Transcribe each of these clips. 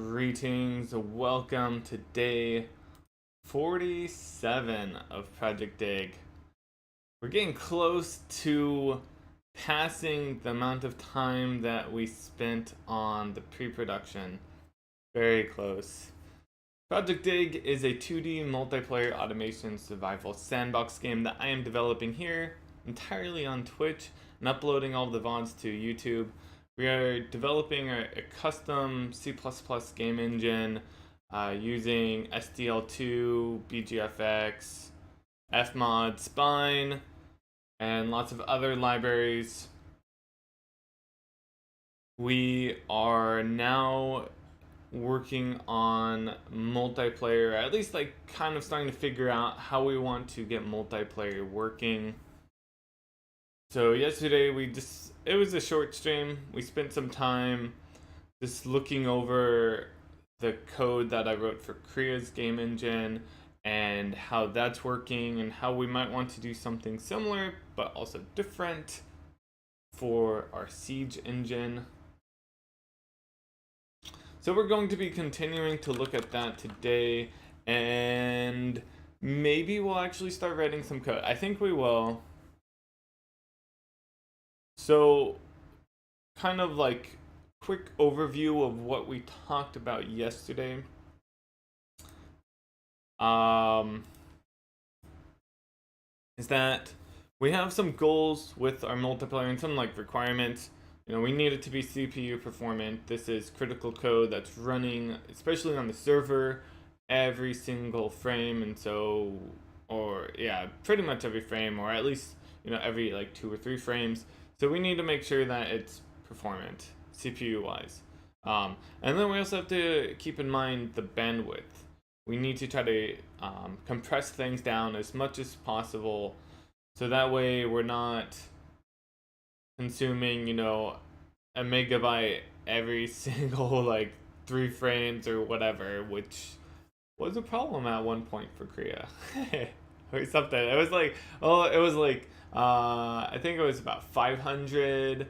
Greetings, welcome to day 47 of Project Dig. We're getting close to passing the amount of time that we spent on the pre-production. Very close. Project Dig is a 2D multiplayer automation survival sandbox game that I am developing here entirely on Twitch and uploading all the VODs to YouTube. We are developing a custom C++ game engine using SDL2, BGFX, Fmod, Spine, and lots of other libraries. We are now working on multiplayer, at least like kind of starting to figure out how we want to get multiplayer working. So yesterday it was a short stream. We spent some time just looking over the code that I wrote for Kriya's game engine and how that's working and how we might want to do something similar but also different for our Siege engine. So we're going to be continuing to look at that today, and maybe we'll actually start writing some code. I think we will. So, kind of like quick overview of what we talked about yesterday. Is that we have some goals with our multiplayer and some like requirements. You know, we need it to be CPU performant. This is critical code that's running, especially on the server, every single frame, and so, or yeah, pretty much every frame, or at least, you know, every like 2 or 3 frames. So we need to make sure that it's performant, CPU-wise. And then we also have to keep in mind the bandwidth. We need to try to compress things down as much as possible, so that way we're not consuming, you know, a megabyte every single like 3 frames or whatever, which was a problem at one point for Kriya. Or something. It was like, I think it was about 500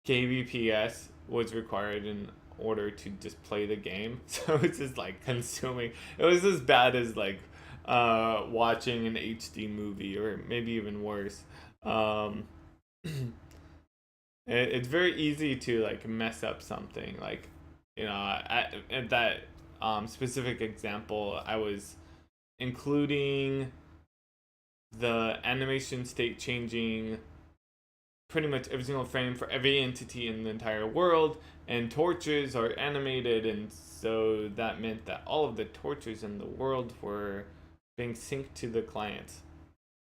kbps was required in order to just play the game. So it's just like consuming. It was as bad as like watching an HD movie, or maybe even worse. It's very easy to like mess up something. Like, you know, at that specific example, I was including the animation state changing pretty much every single frame for every entity in the entire world, and torches are animated, and so that meant that all of the torches in the world were being synced to the client.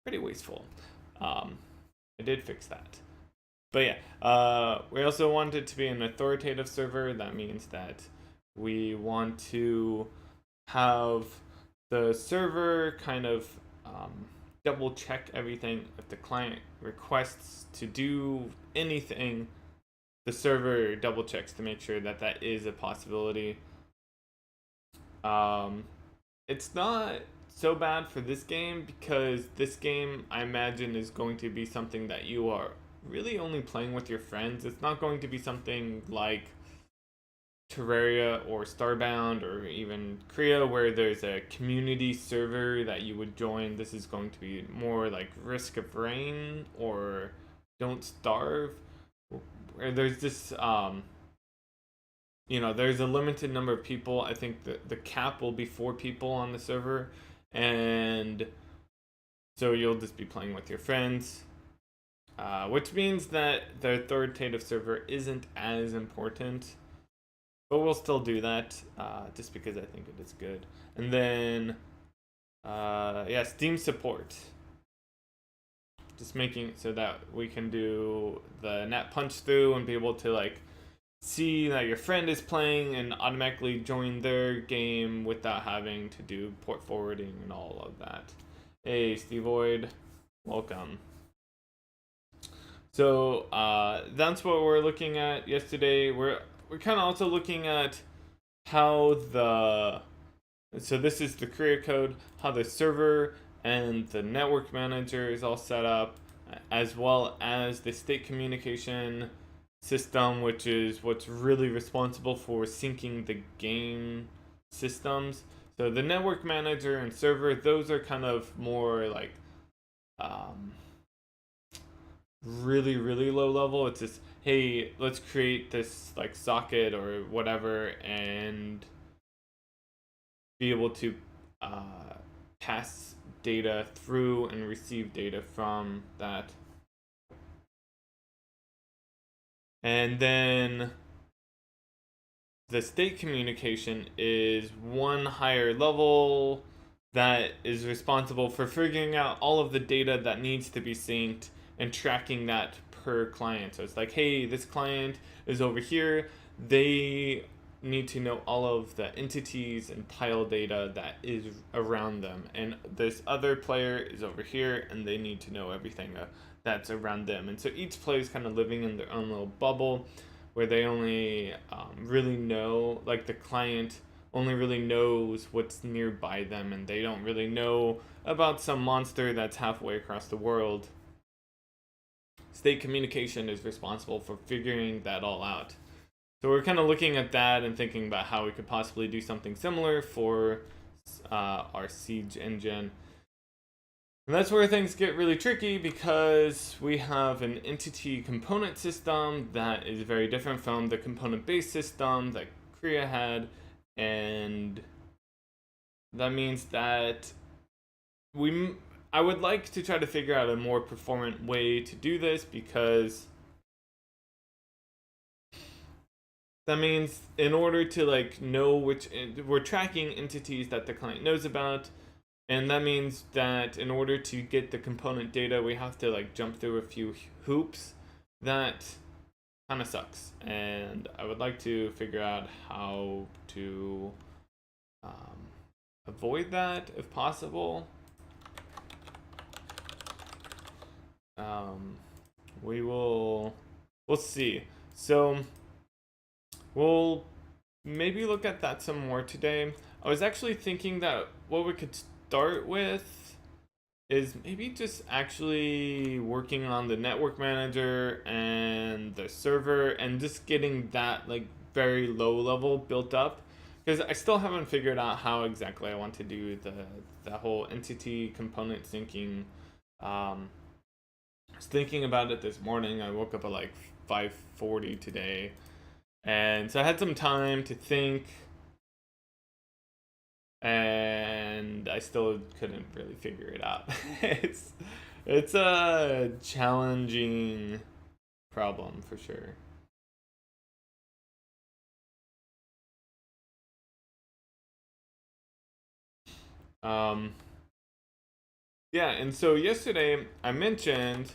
Pretty wasteful. I did fix that. But yeah, we also want it to be an authoritative server. That means that we want to have the server kind of double check everything. If the client requests to do anything, the server double checks to make sure that that is a possibility. It's not so bad for this game, because this game, I imagine, is going to be something that you are really only playing with your friends. It's not going to be something like Terraria or Starbound or even Kriya, where there's a community server that you would join. This is going to be more like Risk of Rain or Don't Starve, where there's this you know, there's a limited number of people. I think the cap will be 4 people on the server, and so you'll just be playing with your friends, which means that the authoritative server isn't as important. But we'll still do that, just because I think it is good. And then, yeah, Steam support. Just making it so that we can do the NAT punch through and be able to like see that your friend is playing and automatically join their game without having to do port forwarding and all of that. Hey, Stevoid, welcome. So that's what we're looking at yesterday. We're kind of also looking at how so this is the Kriya code, how the server and the network manager is all set up, as well as the state communication system, which is what's really responsible for syncing the game systems. So the network manager and server, those are kind of more like really, really low level. It's just, hey, let's create this like socket or whatever and be able to pass data through and receive data from that. And then the state communication is one higher level that is responsible for figuring out all of the data that needs to be synced and tracking that per client. So it's like, hey, this client is over here. They need to know all of the entities and tile data that is around them. And this other player is over here and they need to know everything that's around them. And so each player is kind of living in their own little bubble where they only really know, like the client only really knows what's nearby them and they don't really know about some monster that's halfway across the world. State communication is responsible for figuring that all out. So we're kind of looking at that and thinking about how we could possibly do something similar for our Siege engine. And that's where things get really tricky because we have an entity component system that is very different from the component-based system that Korea had. And that means that I would like to try to figure out a more performant way to do this, because that means in order to like know which, we're tracking entities that the client knows about, and that means that in order to get the component data, we have to like jump through a few hoops. That kind of sucks, and I would like to figure out how to avoid that if possible. We'll see. So we'll maybe look at that some more today. I was actually thinking that what we could start with is maybe just actually working on the network manager and the server and just getting that like very low level built up, because I still haven't figured out how exactly I want to do the whole entity component syncing. I was thinking about it this morning. I woke up at like 5:40 today, and so I had some time to think, and I still couldn't really figure it out. It's a challenging problem for sure. Yeah, and so yesterday I mentioned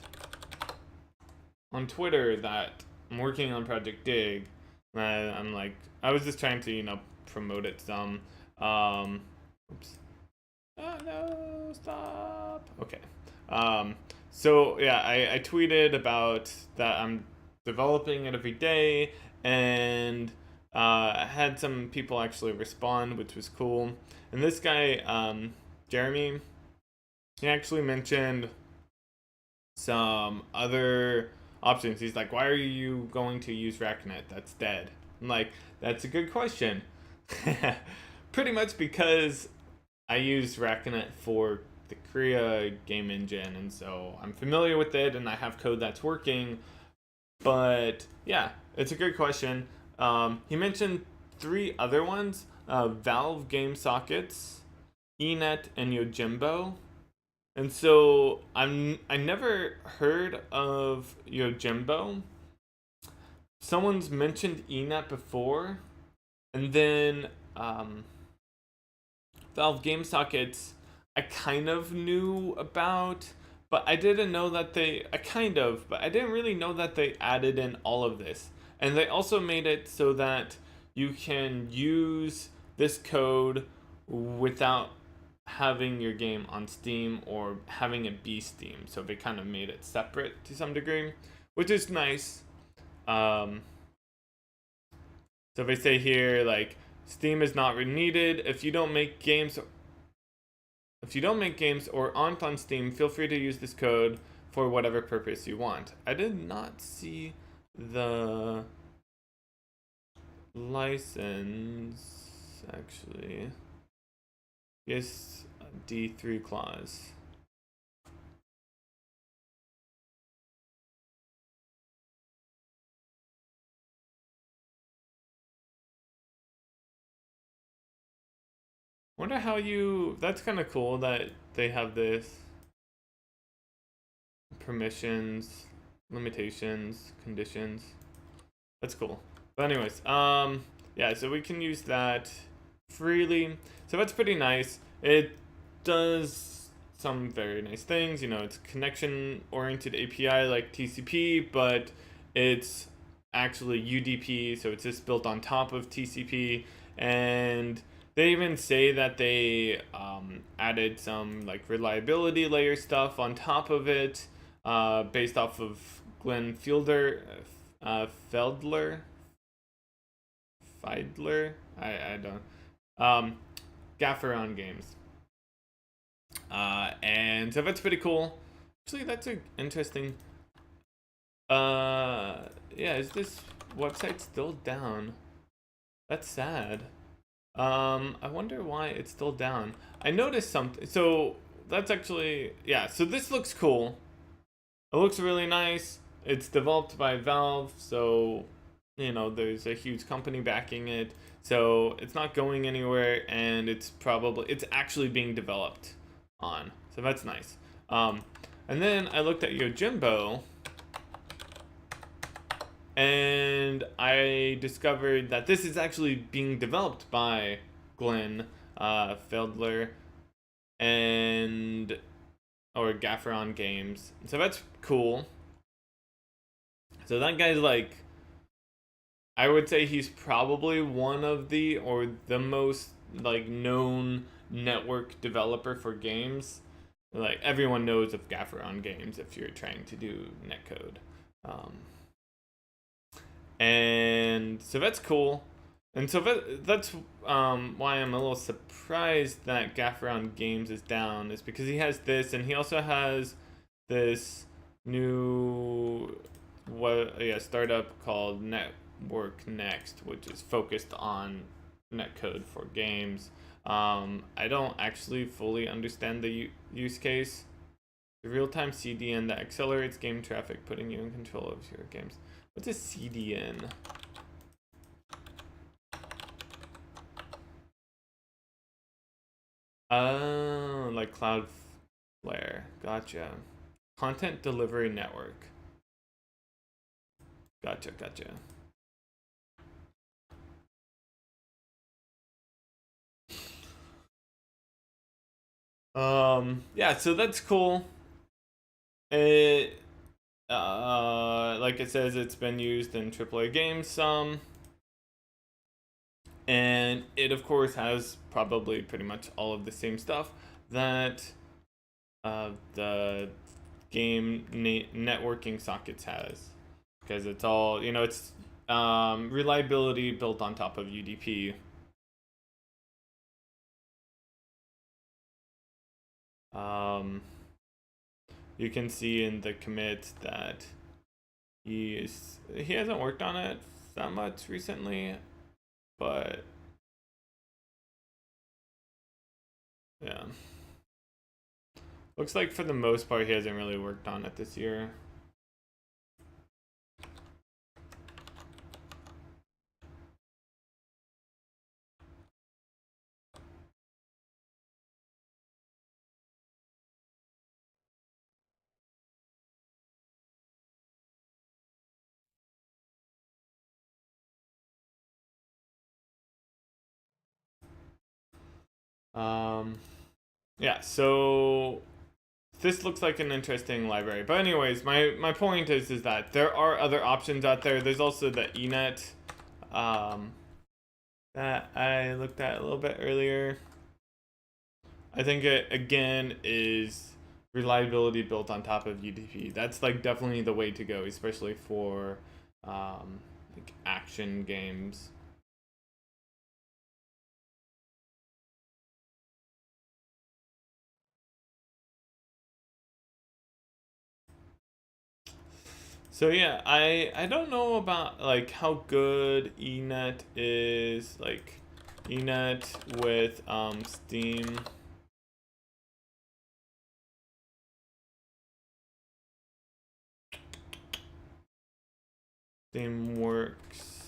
on Twitter that I'm working on projectDIG. I'm like, I was just trying to, promote it some. Oops. Oh no, stop. Okay. So yeah, I tweeted about that I'm developing it every day, and I had some people actually respond, which was cool. And this guy, Jeremy, he actually mentioned some other options. He's like, why are you going to use RackNet? That's dead. I'm like, that's a good question. Pretty much because I use RackNet for the Korea game engine, and so I'm familiar with it and I have code that's working. But yeah, it's a good question. He mentioned 3 other ones: Valve GameSockets, eNet, and Yojimbo. And so I never heard of Yojimbo. Someone's mentioned eNet before, and then Valve GameSockets I kind of knew about, but I didn't know that but I didn't really know that they added in all of this. And they also made it so that you can use this code without having your game on Steam or having it be Steam. So they kind of made it separate to some degree, which is nice. So they say here, like, Steam is not needed. If you don't make games or aren't on Steam, feel free to use this code for whatever purpose you want. I did not see the license actually. Yes, D3 clause. Wonder how you. That's kind of cool that they have this permissions, limitations, conditions. That's cool. But anyways, yeah, so we can use that freely. So that's pretty nice. It does some very nice things. You know, it's connection-oriented API like TCP, but it's actually UDP, so it's just built on top of TCP. And they even say that they added some like reliability layer stuff on top of it, based off of Glenn Feldler, I don't. Gaffer on games. And so that's pretty cool. Actually, that's an interesting. Yeah, is this website still down? That's sad. I wonder why it's still down. I noticed something. So that's actually, yeah. So this looks cool. It looks really nice. It's developed by Valve, so you know there's a huge company backing it. So it's not going anywhere, and it's actually being developed on. So that's nice. And then I looked at Yojimbo, and I discovered that this is actually being developed by Glenn Feldler and or Gafferon Games. So that's cool. So that guy's like, I would say he's probably one of the or the most like known network developer for games. Like everyone knows of Gafferon Games if you're trying to do netcode. Um, and so that's cool. And so that's why I'm a little surprised that Gafferon Games is down, is because he has this, and he also has this new startup called Network Next, which is focused on netcode for games. I don't actually fully understand the use case. The real-time CDN that accelerates game traffic, putting you in control of your games. What's a CDN? Oh, like Cloudflare. Gotcha. Content delivery network. Gotcha. Yeah, so that's cool. It, like it says, it's been used in AAA games some. And it, of course, has probably pretty much all of the same stuff that the networking sockets has. Because it's all, you know, it's reliability built on top of UDP. You can see in the commit that he hasn't worked on it that much recently, but yeah. Looks like for the most part he hasn't really worked on it this year. Yeah, so this looks like an interesting library. But anyways, my point is that there are other options out there. There's also the eNet that I looked at a little bit earlier. I think it again is reliability built on top of UDP. That's like definitely the way to go, especially for like action games. So yeah, I don't know about like how good eNet is, like eNet with Steam. Steamworks.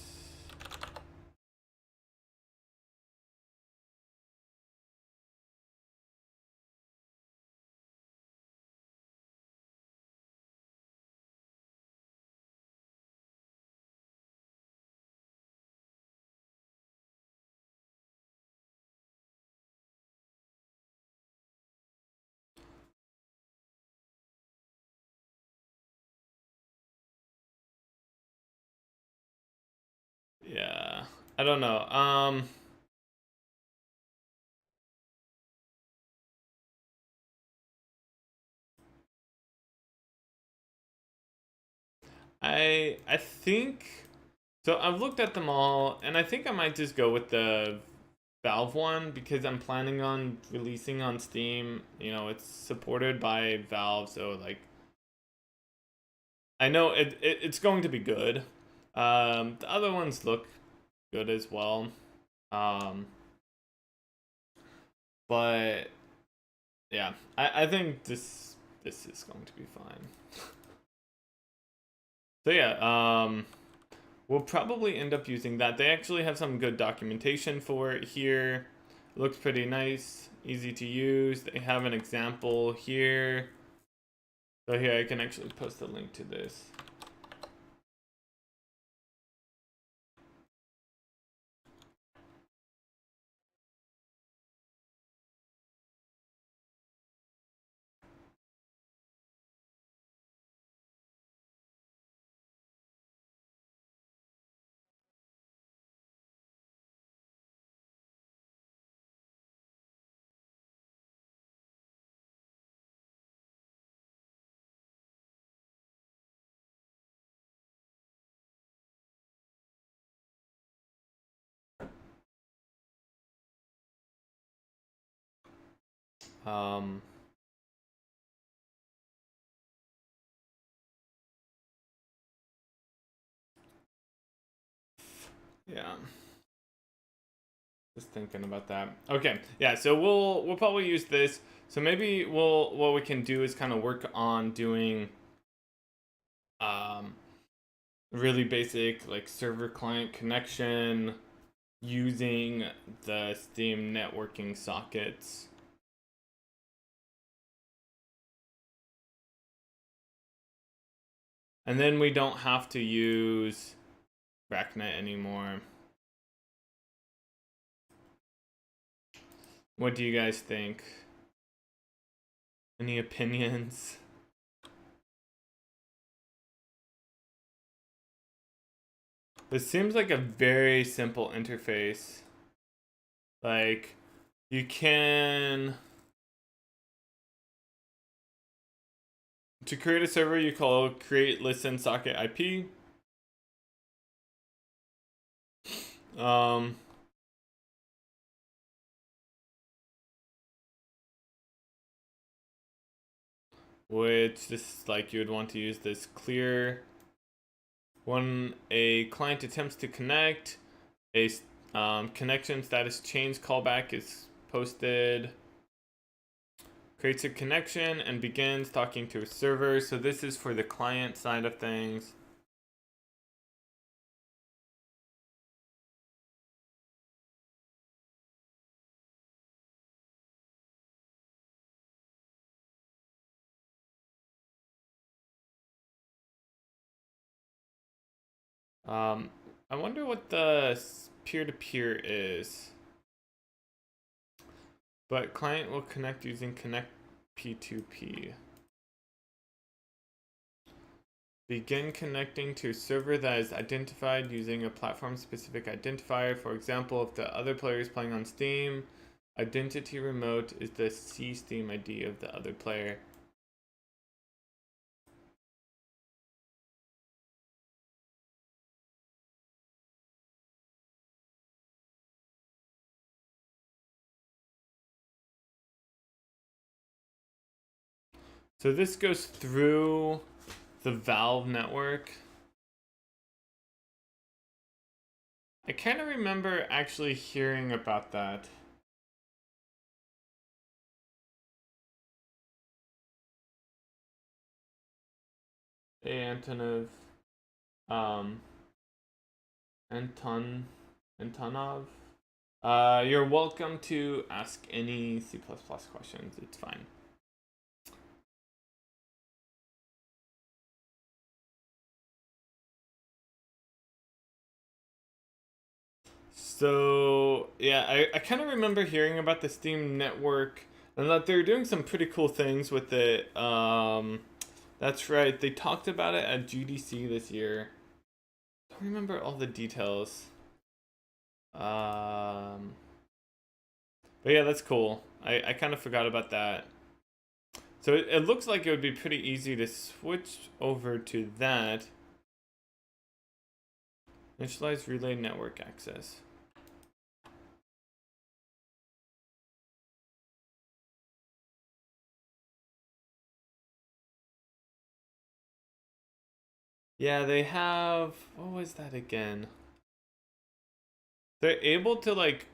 Yeah, I don't know. I think so. I've looked at them all, and I think I might just go with the Valve one because I'm planning on releasing on Steam. You know, it's supported by Valve, so like I know it's going to be good. The other ones look good as well. Um, but yeah, I think this is going to be fine. So yeah, we'll probably end up using that. They actually have some good documentation for it here. Looks pretty nice, easy to use. They have an example here. So here I can actually post a link to this. Um, yeah. Just thinking about that. Okay, yeah. So we'll probably use this. So maybe what we can do is kind of work on doing um really basic like server client connection using the Steam networking sockets. And then we don't have to use BrackNet anymore. What do you guys think? Any opinions? This seems like a very simple interface. Like, you can... To create a server, you call create listen socket IP. Um, which this like you would want to use this clear when a client attempts to connect, a connection status change callback is posted, creates a connection and begins talking to a server. So this is for the client side of things. Um, I wonder what the peer-to-peer is. But client will connect using connect P2P. Begin connecting to a server that is identified using a platform-specific identifier. For example, if the other player is playing on Steam, identity remote is the Steam ID of the other player. So this goes through the Valve network. I kind of remember actually hearing about that. Hey, Antonov. Antonov. You're welcome to ask any C++ questions. It's fine. So yeah, I kind of remember hearing about the Steam network and that they're doing some pretty cool things with it. That's right. They talked about it at GDC this year. I don't remember all the details. But yeah, that's cool. I kind of forgot about that. So it looks like it would be pretty easy to switch over to that. Initialize relay network access. Yeah, they have, what was that again? They're able to like,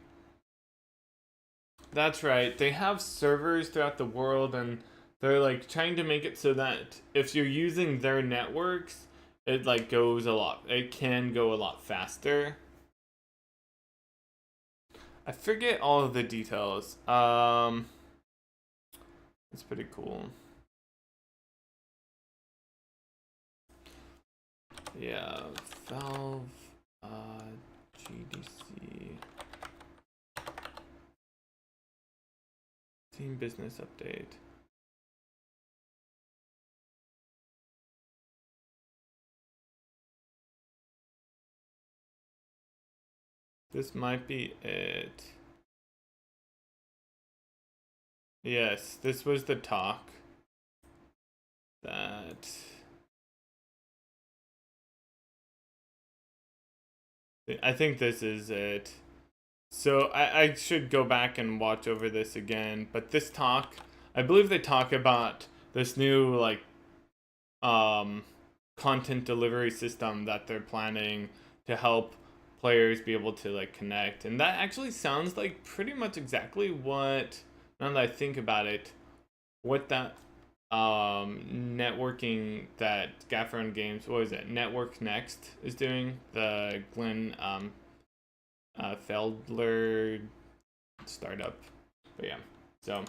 that's right. They have servers throughout the world and they're like trying to make it so that if you're using their networks, it like goes a lot, it can go a lot faster. I forget all of the details. It's pretty cool. Yeah, Valve, GDC, Team Business Update. This might be it. Yes, this was the talk that I think this is it. So I should go back and watch over this again. But this talk, I believe they talk about this new like content delivery system that they're planning to help players be able to like connect. And that actually sounds like pretty much exactly what, now that I think about it, what that networking that Gaffer and Games, what is it, Network Next is doing, the Glenn Feldler startup. But yeah, so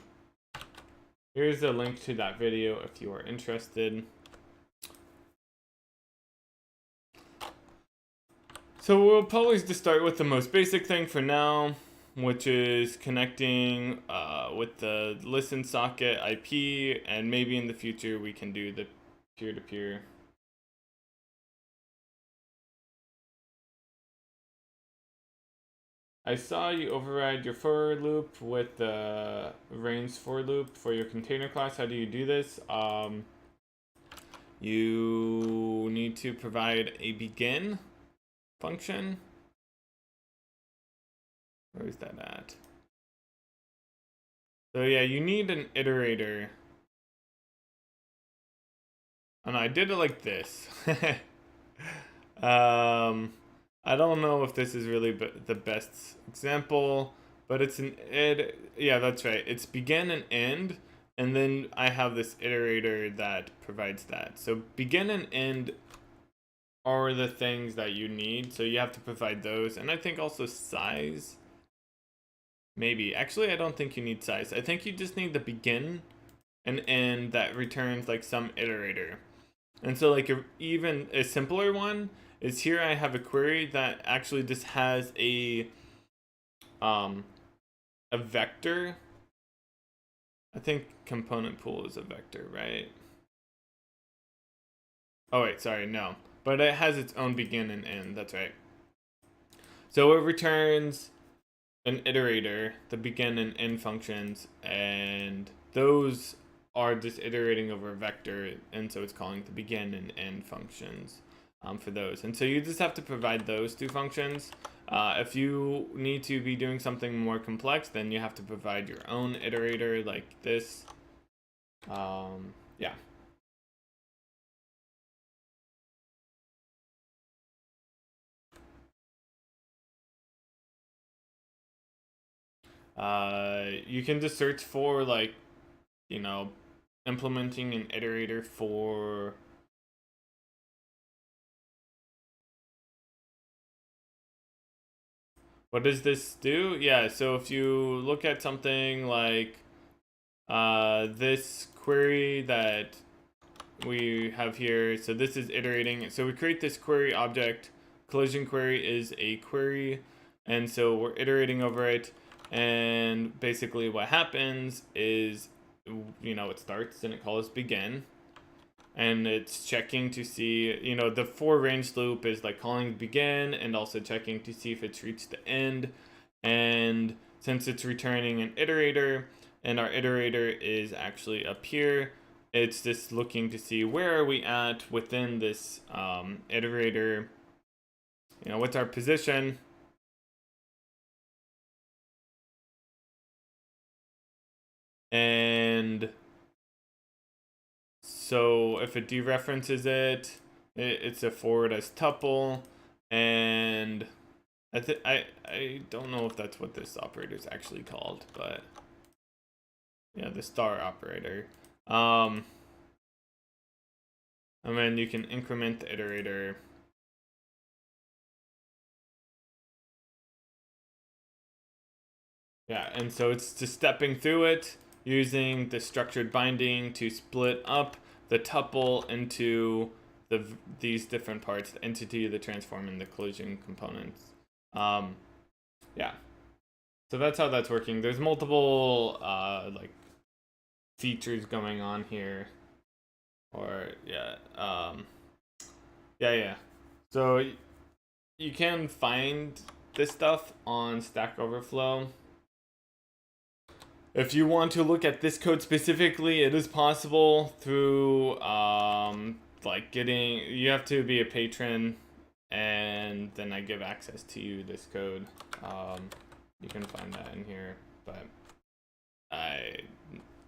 here's a link to that video if you are interested. So we'll probably just start with the most basic thing for now, which is connecting with the listen socket IP, and maybe in the future we can do the peer-to-peer. I saw you override your for loop with the range for loop for your container class. How do you do this? You need to provide a begin function. Where is that at? So yeah, you need an iterator. And I did it like this. I don't know if this is really the best example, but it's an yeah, that's right. It's begin and end, and then I have this iterator that provides that. So begin and end are the things that you need, so you have to provide those. And I think also size. Maybe. Actually, I don't think you need size. I think you just need the begin and end that returns like some iterator. And so like even a simpler one is here I have a query that actually just has a vector. I think component pool is a vector, right? Oh wait, sorry, no. But it has its own begin and end, that's right. So it returns an iterator, the begin and end functions, and those are just iterating over a vector, and so it's calling the begin and end functions for those. And so you just have to provide those two functions. If you need to be doing something more complex, then you have to provide your own iterator like this. Yeah. You can just search for like, you know, implementing an iterator for what does this do? Yeah, so if you look at something like this query that we have here, so this is iterating. So we create this query object. Collision query is a query, and so we're iterating over it. And basically what happens is, you know, it starts and it calls begin, and it's checking to see, you know, the for range loop is like calling begin and also checking to see if it's reached the end. And since it's returning an iterator, and our iterator is actually up here, it's just looking to see where are we at within this iterator, you know, what's our position. And so if it dereferences it, it's a forward as tuple. And I don't know if that's what this operator is actually called, but yeah, the star operator. And then you can increment the iterator. Yeah, and so it's just stepping through it using the structured binding to split up the tuple into these different parts, the entity, the transform, and the collision components. Yeah, so that's how that's working. There's multiple like features going on here, or yeah. So you can find this stuff on Stack Overflow. If you want to look at this code specifically, it is possible through like getting, you have to be a patron, and then I give access to you this code. You can find that in here, but I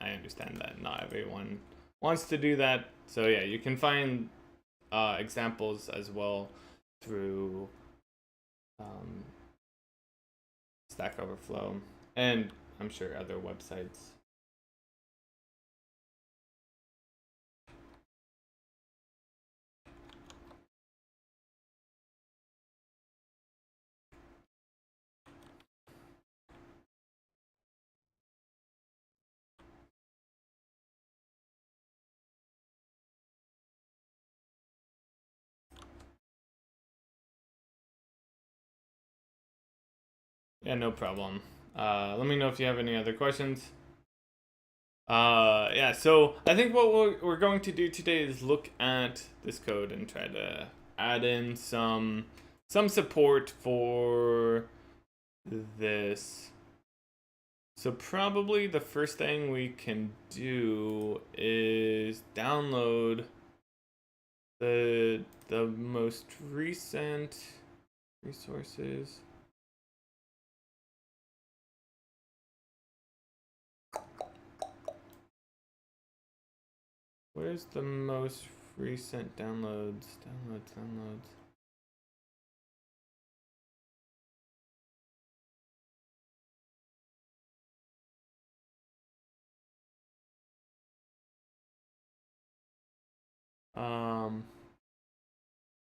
understand that not everyone wants to do that. So yeah, you can find examples as well through Stack Overflow, and I'm sure other websites. Yeah, no problem. Let me know if you have any other questions. Yeah, so I think what we're going to do today is look at this code and try to add in some support for this. So probably the first thing we can do is download the most recent resources. Where's the most recent downloads? Downloads.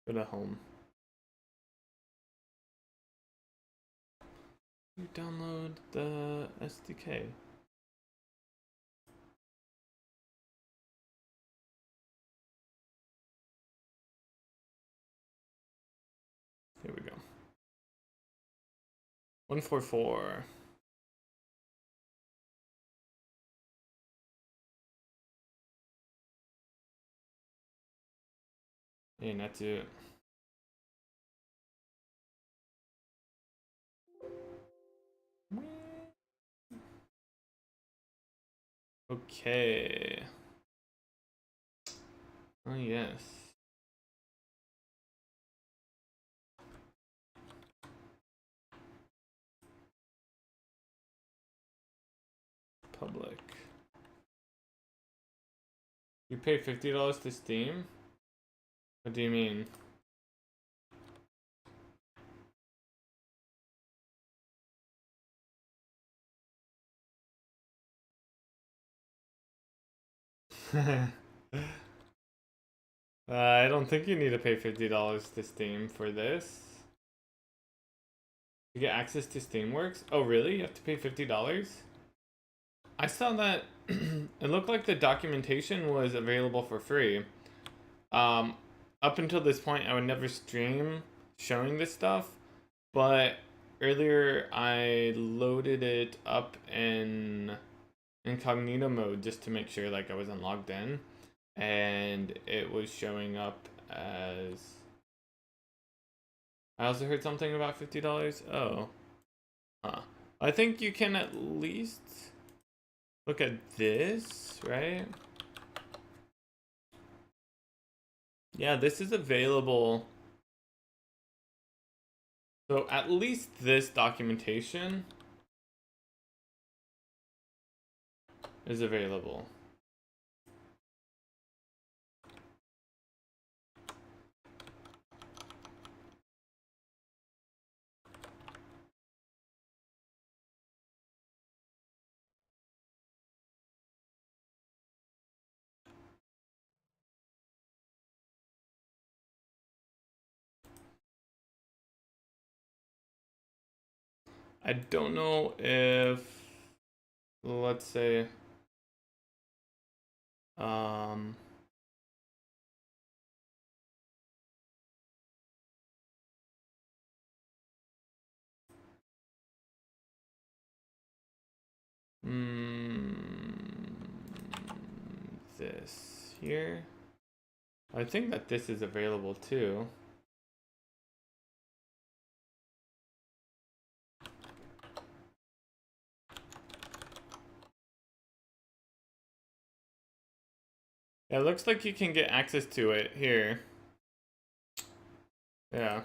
Go to home. You download the SDK. Here we go. 144. Hey, that's it. Okay. Oh, yes. Public. You pay $50 to Steam? What do you mean? I don't think you need to pay $50 to Steam for this. You get access to Steamworks? Oh, really? You have to pay $50? I saw that it looked like the documentation was available for free. Up until this point, I would never stream showing this stuff, but earlier I loaded it up in incognito mode just to make sure like I wasn't logged in, and it was showing up as. I also heard something about $50. Oh, huh. I think you can at least look at this, right? Yeah, this is available. So at least this documentation is available. I don't know if, let's say, um, this here. I think that this is available too. It looks like you can get access to it here. Yeah.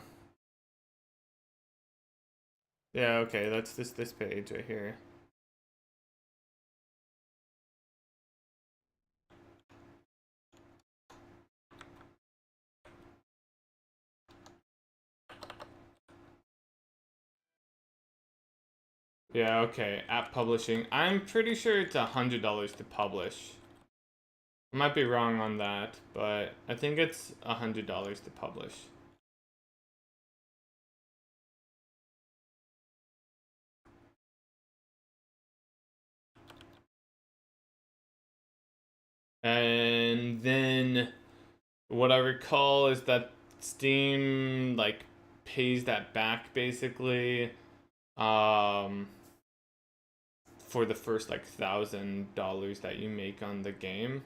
Yeah, okay, that's this page right here. Yeah, okay, app publishing. I'm pretty sure it's $100 to publish. I might be wrong on that, but I think it's $100 to publish. And then what I recall is that Steam like pays that back basically for the first like $1,000 that you make on the game.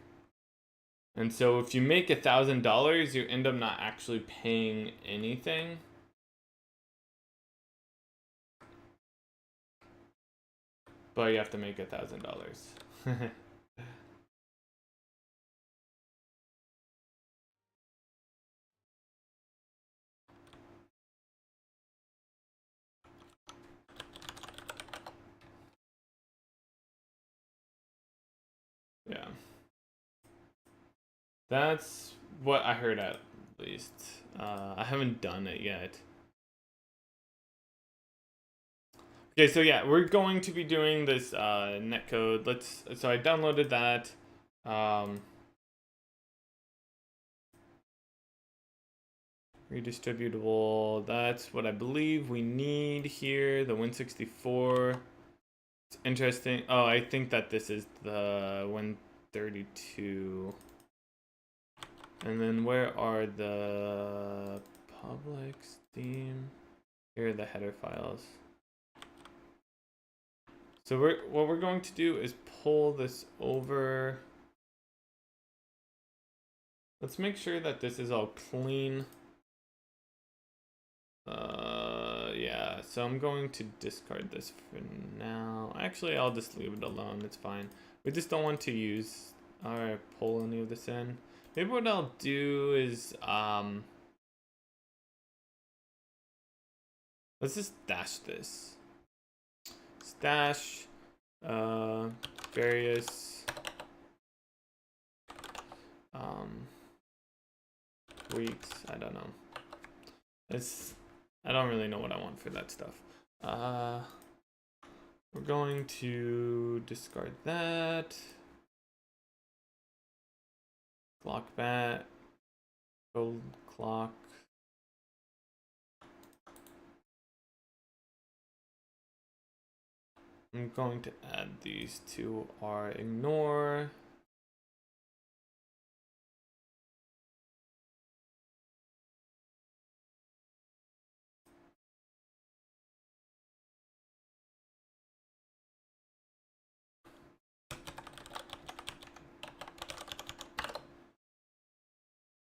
And so if you make $1,000, you end up not actually paying anything. But you have to make $1,000. Yeah. That's what I heard at least. I haven't done it yet. Okay, so yeah, we're going to be doing this netcode. So I downloaded that. Redistributable, that's what I believe we need here, the Win64. It's interesting. Oh, I think that this is the Win32. And then where are the public Steam? Here are the header files. So what we're going to do is pull this over. Let's make sure that this is all clean. Yeah, so I'm going to discard this for now. Actually, I'll just leave it alone. It's fine. We just don't want to use or pull any of this in. Maybe what I'll do is let's just stash this. Stash various weeks. I don't know. I don't really know what I want for that stuff. We're going to discard that. clock back, gold clock. I'm going to add these to our ignore.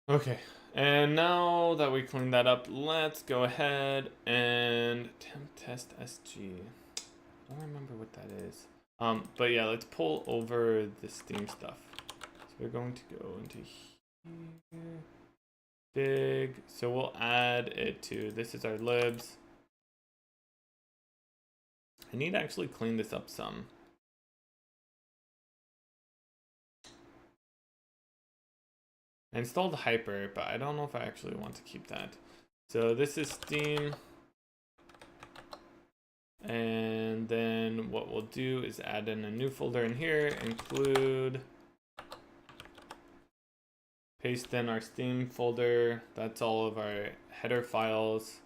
Okay, and now that we cleaned that up, let's go ahead and temp test SG. I don't remember what that is. But yeah, let's pull over the Steam stuff. So we're going to go into here, dig. So we'll add it to, this is our libs. I need to actually clean this up some. I installed Hyper, but I don't know if I actually want to keep that. So this is Steam. And then what we'll do is add in a new folder in here, include, paste in our Steam folder. That's all of our header files.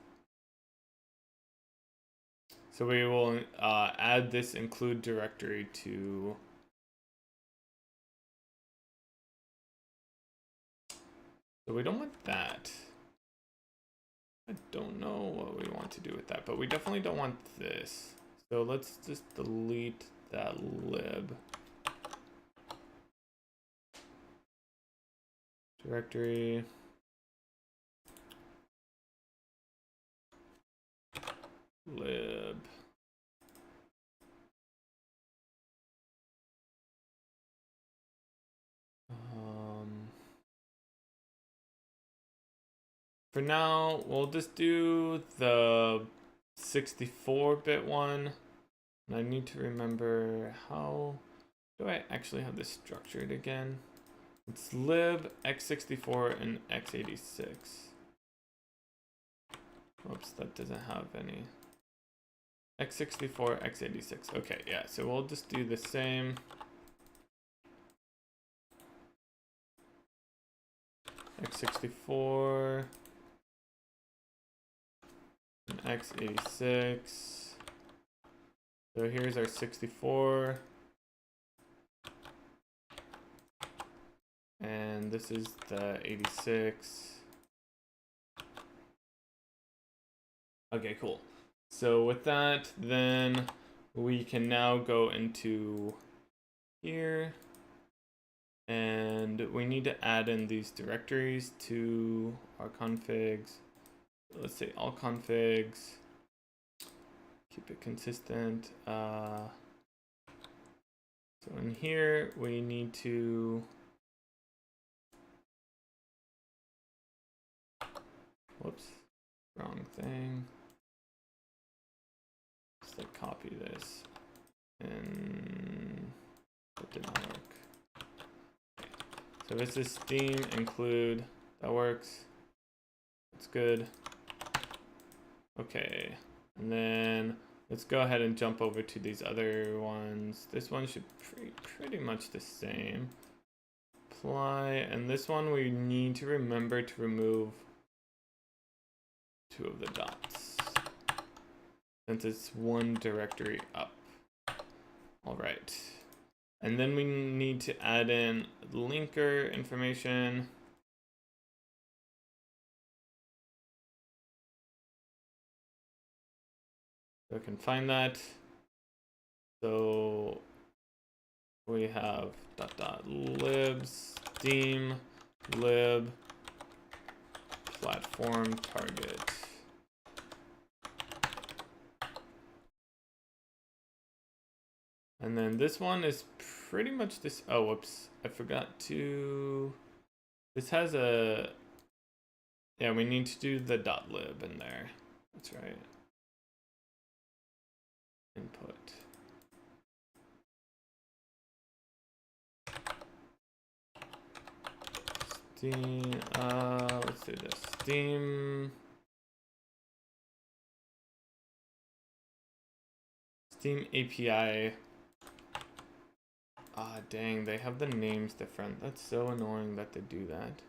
So we will add this include directory to, so we don't want that. I don't know what we want to do with that, but we definitely don't want this. So let's just delete that lib directory. Lib. For now, we'll just do the 64-bit one. And I need to remember how do I actually have this structured again? It's lib, x64, and x86. Oops, that doesn't have any. x64, x86. Okay, yeah, so we'll just do the same. x64 and x86. So here's our 64. And this is the 86. Okay, cool. So with that, then we can now go into here. And we need to add in these directories to our configs. Let's say all configs. Keep it consistent. So in here, we need to, whoops, wrong thing. Just like copy this, and it did not work. So this is Steam include, that works. That's good. Okay, and then let's go ahead and jump over to these other ones. This one should be pretty much the same. Apply, and this one we need to remember to remove 2 of the dots, since it's one directory up. All right. And then we need to add in linker information. So I can find that. So we have .libs, Steam, lib, platform target. And then this one is pretty much this. Oh, whoops. I forgot to. This has a. Yeah, we need to do the .lib in there. That's right. Input. Steam. Let's do this. Steam API. Ah, dang, they have the names different. That's so annoying that they do that.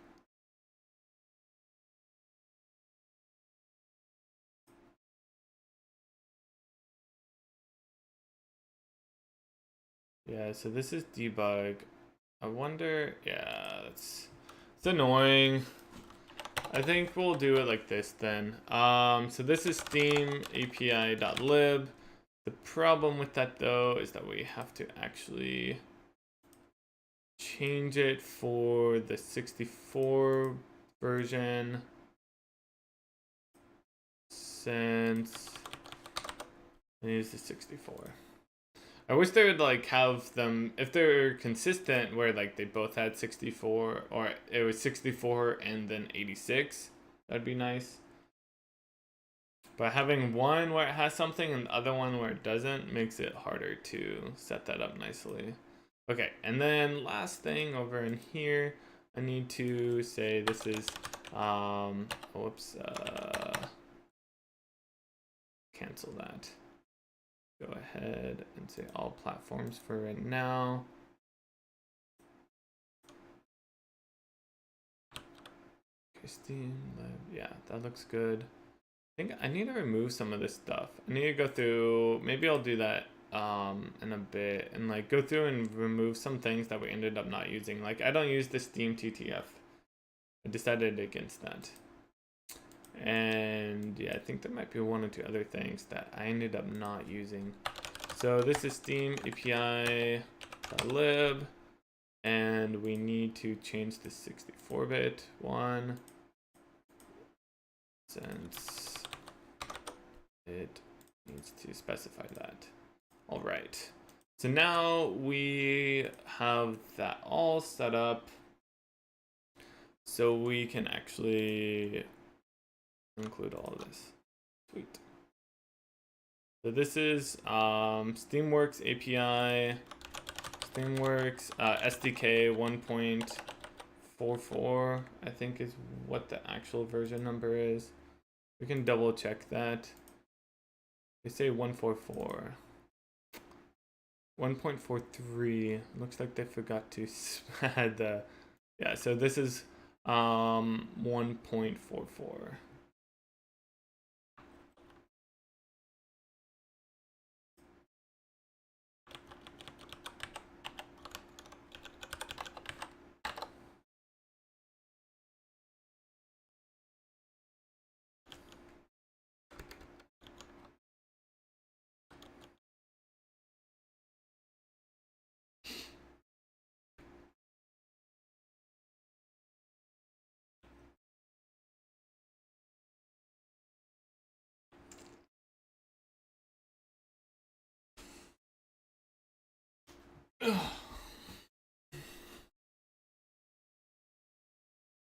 Yeah, so this is debug. I wonder, yeah, it's annoying. I think we'll do it like this then. So this is Steam API.lib. The problem with that though is that we have to actually change it for the 64 version, since I use the 64. I wish they would like have them, if they're consistent, where like they both had 64, or it was 64 and then 86. That'd be nice. But having one where it has something and the other one where it doesn't makes it harder to set that up nicely. Okay, and then last thing over in here, I need to say this is, whoops, cancel that. Go ahead and say all platforms for right now. Okay, Steam Lab, yeah, that looks good. I think I need to remove some of this stuff. I need to go through, maybe I'll do that in a bit, and like go through and remove some things that we ended up not using. Like I don't use the Steam TTF. I decided against that. And yeah, I think there might be one or two other things that I ended up not using. So this is Steam API lib, and we need to change the 64-bit one, since it needs to specify that. All right, so now we have that all set up, so we can actually include all of this. Sweet. So this is Steamworks API, Steamworks SDK 1.44, I think is what the actual version number is. We can double check that. They say 144. 1.43. Looks like they forgot to add the, yeah, so this is 1.44.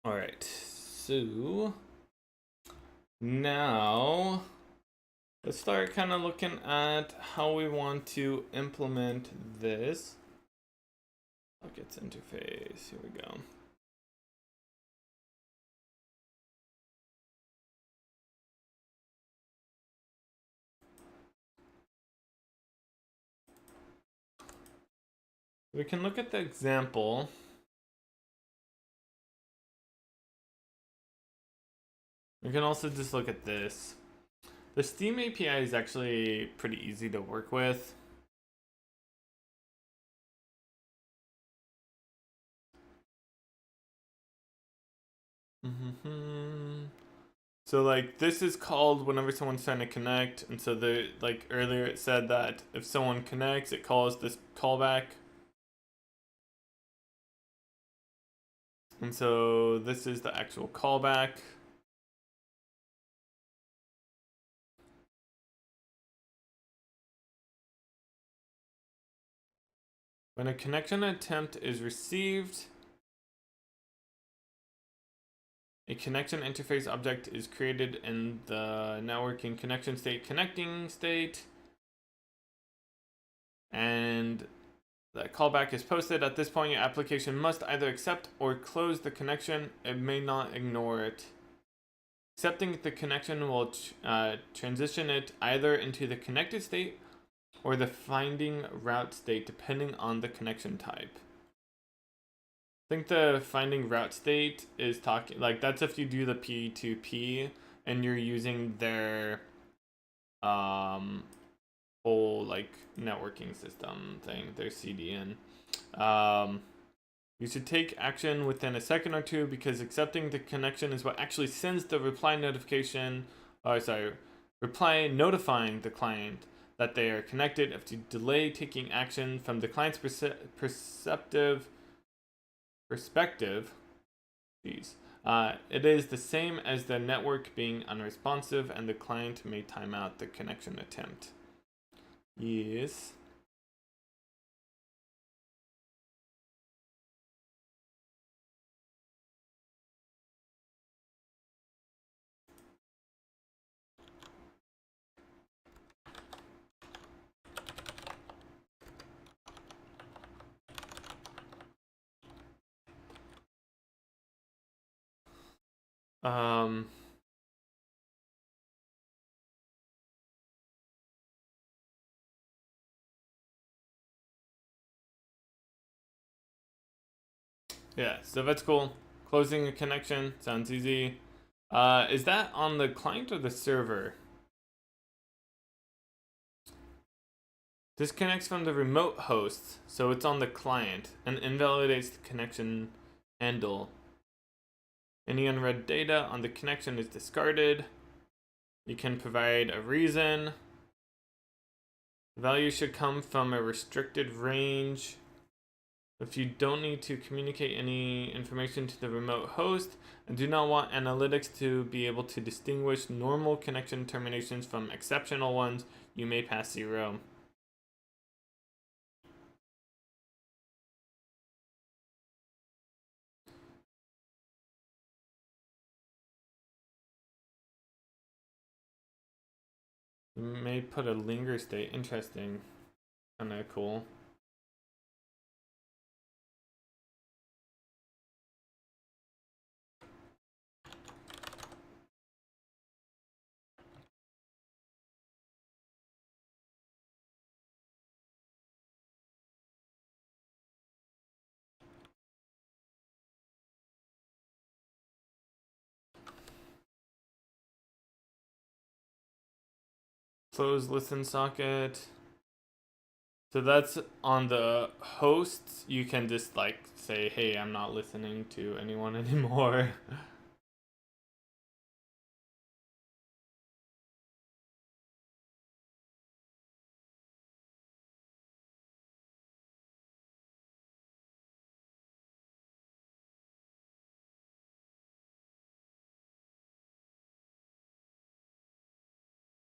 All right, so now let's start kind of looking at how we want to implement this. Sockets interface, here we go. We can look at the example. We can also just look at this. The Steam API is actually pretty easy to work with. So like this is called whenever someone's trying to connect, and so the like earlier it said that if someone connects, it calls this callback. And so this is the actual callback. When a connection attempt is received, a connection interface object is created in the networking connection state connecting state, and that callback is posted. At this point, your application must either accept or close the connection. It may not ignore it. Accepting the connection will transition it either into the connected state or the finding route state depending on the connection type. I think the finding route state is talking, like, that's if you do the P2P and you're using their whole like networking system thing, their CDN. You should take action within a second or two because accepting the connection is what actually sends the reply notification. Reply notifying the client that they are connected. If you delay taking action from the client's perspective, it is the same as the network being unresponsive and the client may time out the connection attempt. Yes. Yeah, so that's cool. Closing a connection sounds easy. Is that on the client or the server? Disconnects from the remote host, so it's on the client, and invalidates the connection handle. Any unread data on the connection is discarded. You can provide a reason. The value should come from a restricted range. If you don't need to communicate any information to the remote host and do not want analytics to be able to distinguish normal connection terminations from exceptional ones, you may pass 0. You may put a linger state. Interesting. Kinda cool. Close listen socket. So that's on the host. You can just like say, hey, I'm not listening to anyone anymore.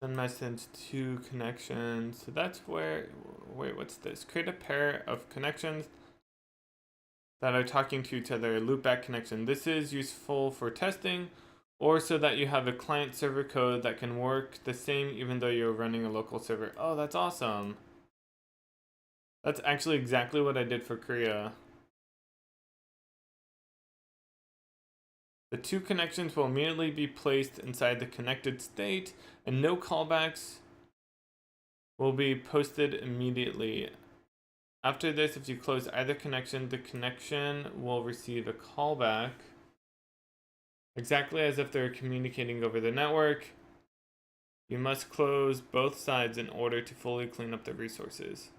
Send message to connections. So that's where, wait, what's this? Create a pair of connections that are talking to each other, loopback connection. This is useful for testing or so that you have a client server code that can work the same even though you're running a local server. Oh, that's awesome. That's actually exactly what I did for Korea. The two connections will immediately be placed inside the connected state, and no callbacks will be posted immediately. After this, if you close either connection, the connection will receive a callback, exactly as if they're communicating over the network. You must close both sides in order to fully clean up the resources.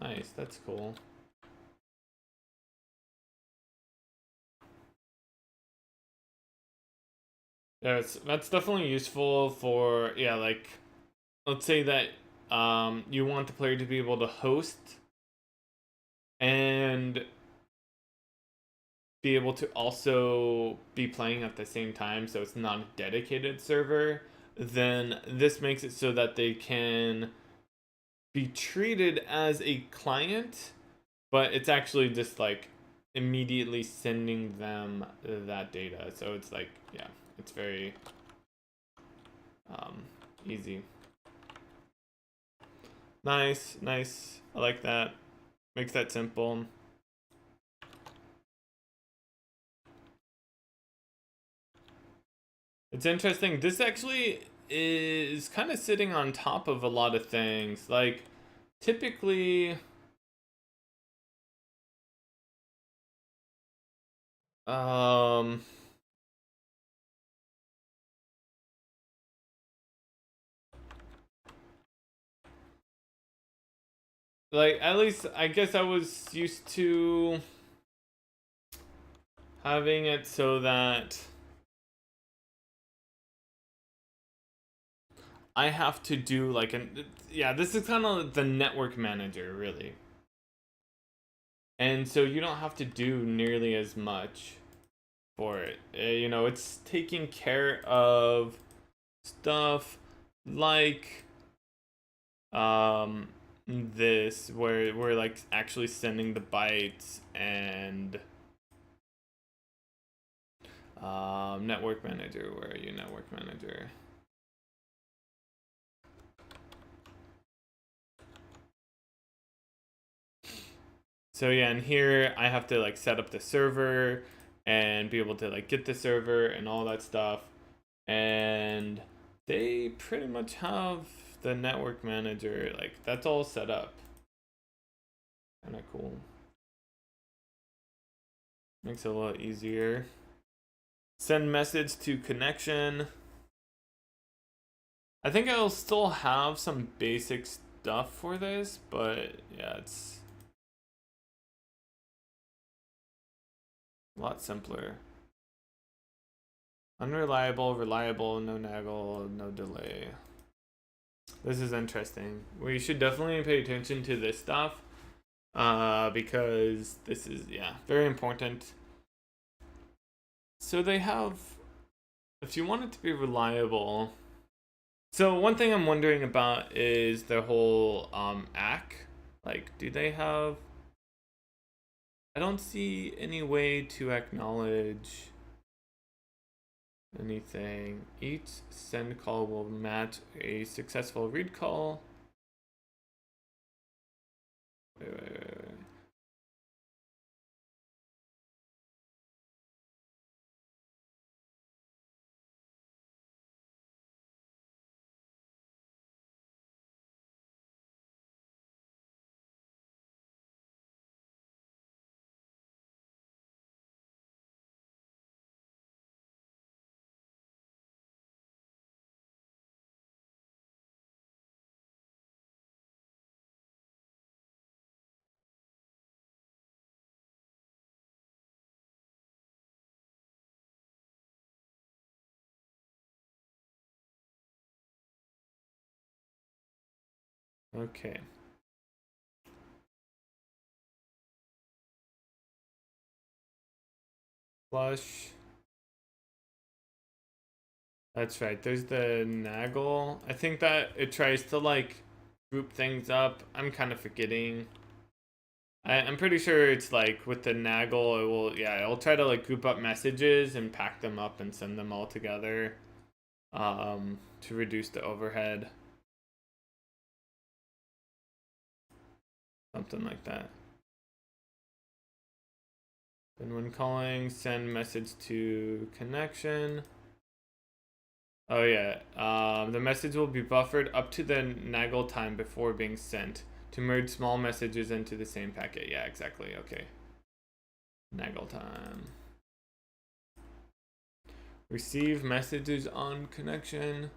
Nice, that's cool. Yeah, that's definitely useful for, yeah, like, let's say that you want the player to be able to host and be able to also be playing at the same time, so it's not a dedicated server, then this makes it so that they can be treated as a client, but it's actually just like immediately sending them that data. So it's like, yeah, it's very easy. Nice, nice. I like that. Makes that simple. It's interesting. This actually is kind of sitting on top of a lot of things. Like, typically, um, like, at least I guess I was used to having it so that I have to do like yeah, this is kind of the network manager, really. And so you don't have to do nearly as much for it. You know, it's taking care of stuff like um this, where we're like actually sending the bytes, and network manager, where are you, network manager? So yeah, and here I have to like set up the server and be able to like get the server and all that stuff. And they pretty much have the network manager, like that's all set up. Kind of cool. Makes it a lot easier. Send message to connection. I think I'll still have some basic stuff for this, but yeah, it's a lot simpler. Unreliable, reliable, no naggle, no delay. This is interesting. We should definitely pay attention to this stuff, because this is, yeah, very important. So they have, if you want it to be reliable, so one thing I'm wondering about is the whole ACK. Like, do they have, I don't see any way to acknowledge anything. Each send call will match a successful read call. Wait. Okay. Flush. That's right. There's the Naggle. I think that it tries to like group things up. I'm kind of forgetting. I'm pretty sure it's like with the Naggle, it will, yeah, it'll try to like group up messages and pack them up and send them all together, to reduce the overhead. Something like that. And when calling, send message to connection. Oh yeah, the message will be buffered up to the Naggle time before being sent to merge small messages into the same packet. Yeah, exactly. Okay. Naggle time. Receive messages on connection.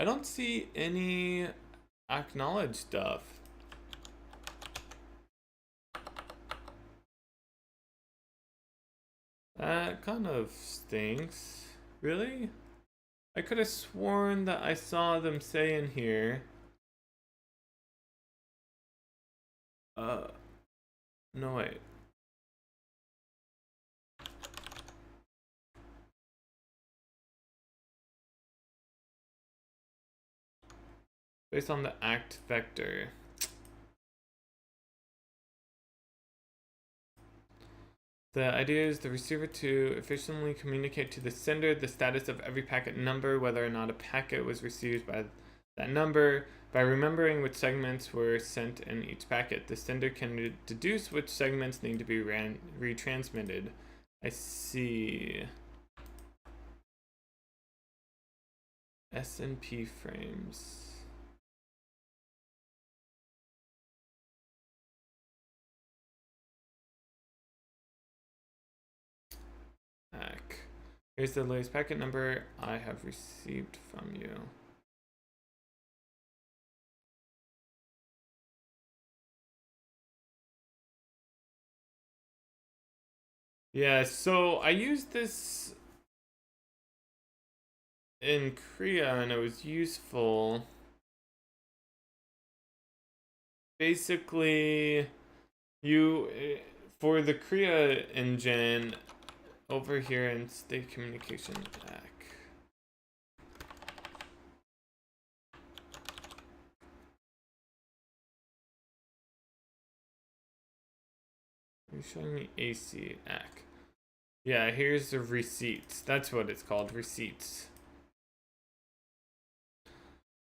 I don't see any acknowledge stuff. That kind of stinks. Really? I could have sworn that I saw them say in here. No wait. Based on the act vector. The idea is the receiver to efficiently communicate to the sender the status of every packet number, whether or not a packet was received by that number. By remembering which segments were sent in each packet, the sender can deduce which segments need to be retransmitted. I see. S&P frames. Here's the latest packet number I have received from you. Yeah, so I used this in Korea and it was useful. Basically, for the Korea engine over here in state communication act. You're showing me AC act. Yeah, here's the receipts. That's what it's called, receipts.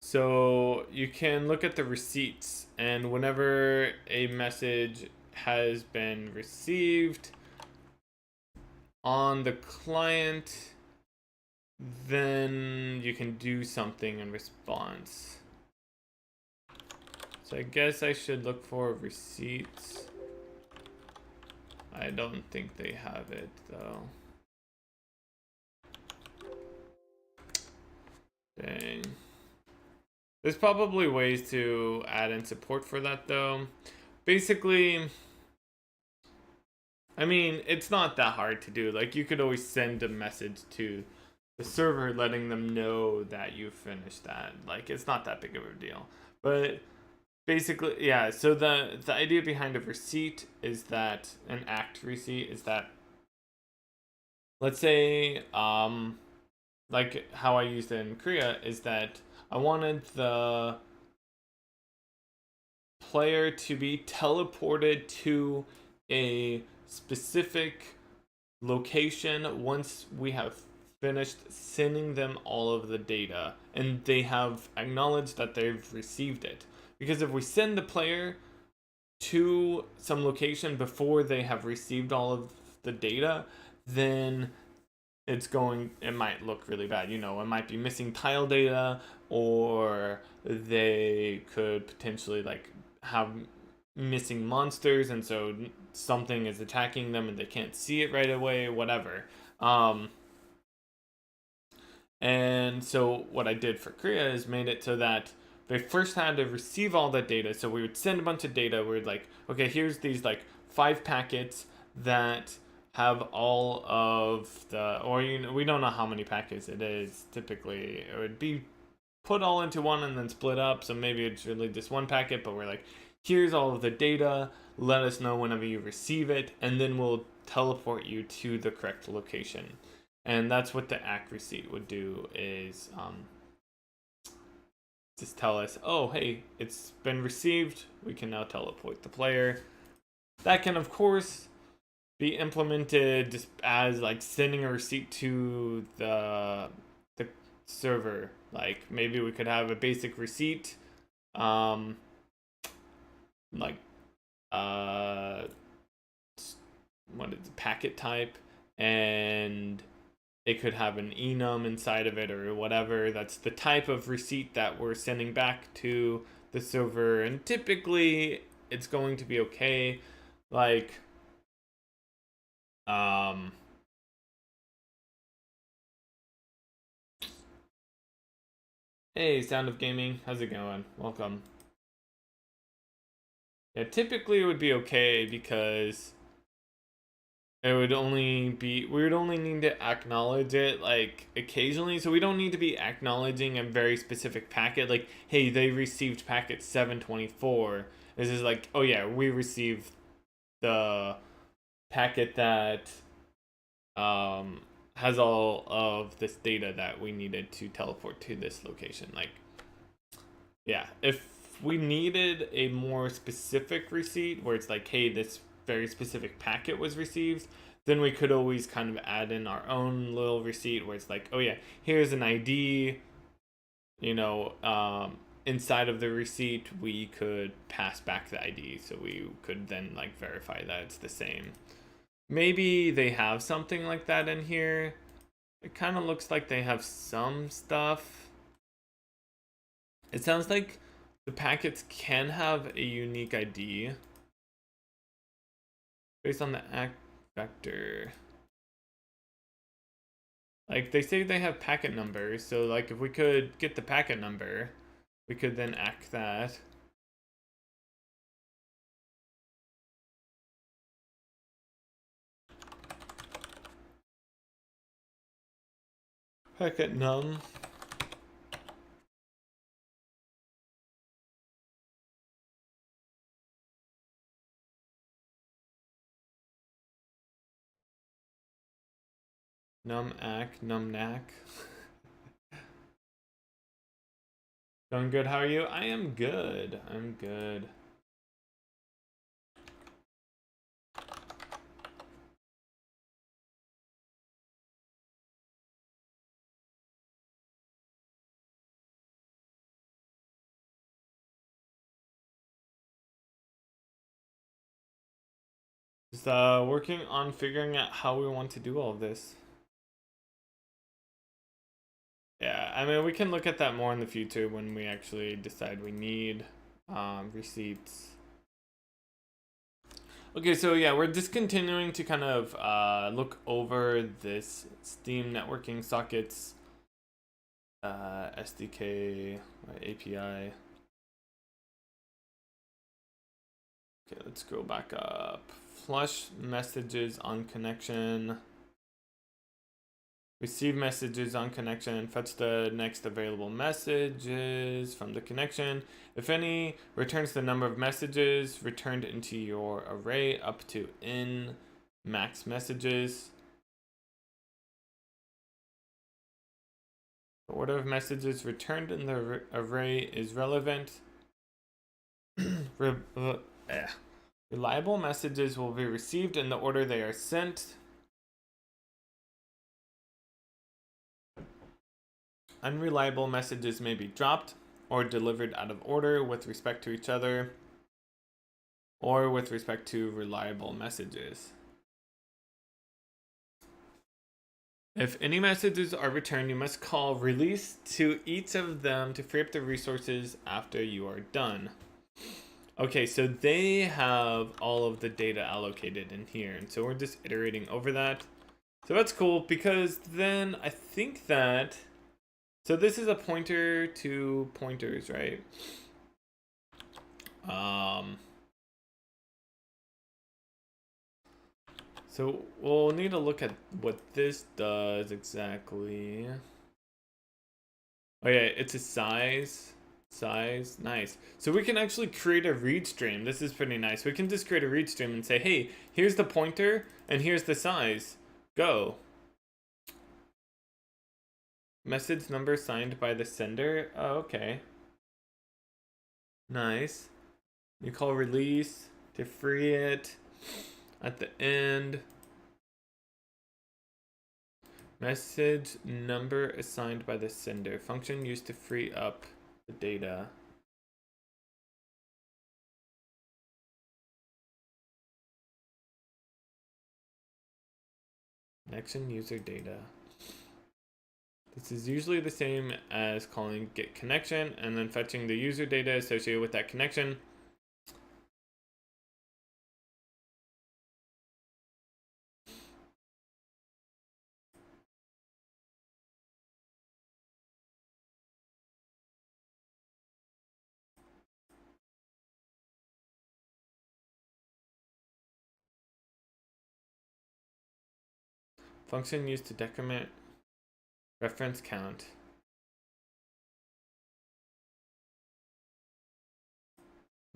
So you can look at the receipts, and whenever a message has been received on the client, then you can do something in response. So I guess I should look for receipts. I don't think they have it though. Dang. There's probably ways to add in support for that though. Basically, I mean, it's not that hard to do. Like, you could always send a message to the server letting them know that you finished that. Like, it's not that big of a deal. But basically, yeah, so the idea behind a receipt is that an act receipt is that, let's say, like how I used it in Korea, is that I wanted the player to be teleported to a specific location once we have finished sending them all of the data and they have acknowledged that they've received it. Because if we send the player to some location before they have received all of the data, then it might look really bad. You know, it might be missing tile data, or they could potentially like have missing monsters, and so something is attacking them and they can't see it right away, whatever. And so what I did for Korea is made it so that they first had to receive all that data. So we would send a bunch of data. We're like, okay, here's these like 5 packets that have all of the, or we don't know how many packets it is. Typically, it would be put all into one and then split up. So maybe it's really just one packet, but we're like, here's all of the data. Let us know whenever you receive it, and then we'll teleport you to the correct location. And that's what the act receipt would do, is just tell us, oh, hey, it's been received. We can now teleport the player. That can, of course, be implemented just as like sending a receipt to the server. Like, maybe we could have a basic receipt, like what is the packet type, and it could have an enum inside of it or whatever. That's the type of receipt that we're sending back to the server, and typically it's going to be okay. Like, hey, Sound of Gaming, how's it going? Welcome. Yeah, typically it would be okay because we would only need to acknowledge it like occasionally, so we don't need to be acknowledging a very specific packet. Like, hey, they received packet 724. This is like, oh yeah, we received the packet that has all of this data that we needed to teleport to this location. Like, yeah, if we needed a more specific receipt where it's like, hey, this very specific packet was received, then we could always kind of add in our own little receipt where it's like, oh yeah, here's an ID, you know, inside of the receipt we could pass back the ID, so we could then like verify that it's the same. Maybe they have something like that in here. It kind of looks like they have some stuff. It sounds like the packets can have a unique ID based on the ACK vector. Like they say they have packet numbers, so like if we could get the packet number, we could then ACK that. Packet num. Num ACK, num NAC. Going good, how are you? I am good. I'm good. Just working on figuring out how we want to do all of this. Yeah, I mean, we can look at that more in the future when we actually decide we need receipts. Okay, so yeah, we're just continuing to kind of look over this Steam networking sockets SDK API. Okay, let's go back up. Flush messages on connection. Receive messages on connection. Fetch the next available messages from the connection. If any, returns the number of messages returned into your array up to n max messages. The order of messages returned in the array is relevant. Reliable messages will be received in the order they are sent. Unreliable messages may be dropped or delivered out of order with respect to each other or with respect to reliable messages. If any messages are returned, you must call release to each of them to free up the resources after you are done. Okay, so they have all of the data allocated in here, and so we're just iterating over that. So that's cool because then I think that, so this is a pointer to pointers, right? So we'll need to look at what this does exactly. Oh yeah, it's a size, nice. So we can actually create a read stream. This is pretty nice. We can just create a read stream and say, hey, here's the pointer and here's the size. Go. Message number signed by the sender. Oh, okay. Nice. You call release to free it at the end. Message number assigned by the sender. Function used to free up the data. Connection user data. This is usually the same as calling get connection and then fetching the user data associated with that connection. Function used to decrement reference count.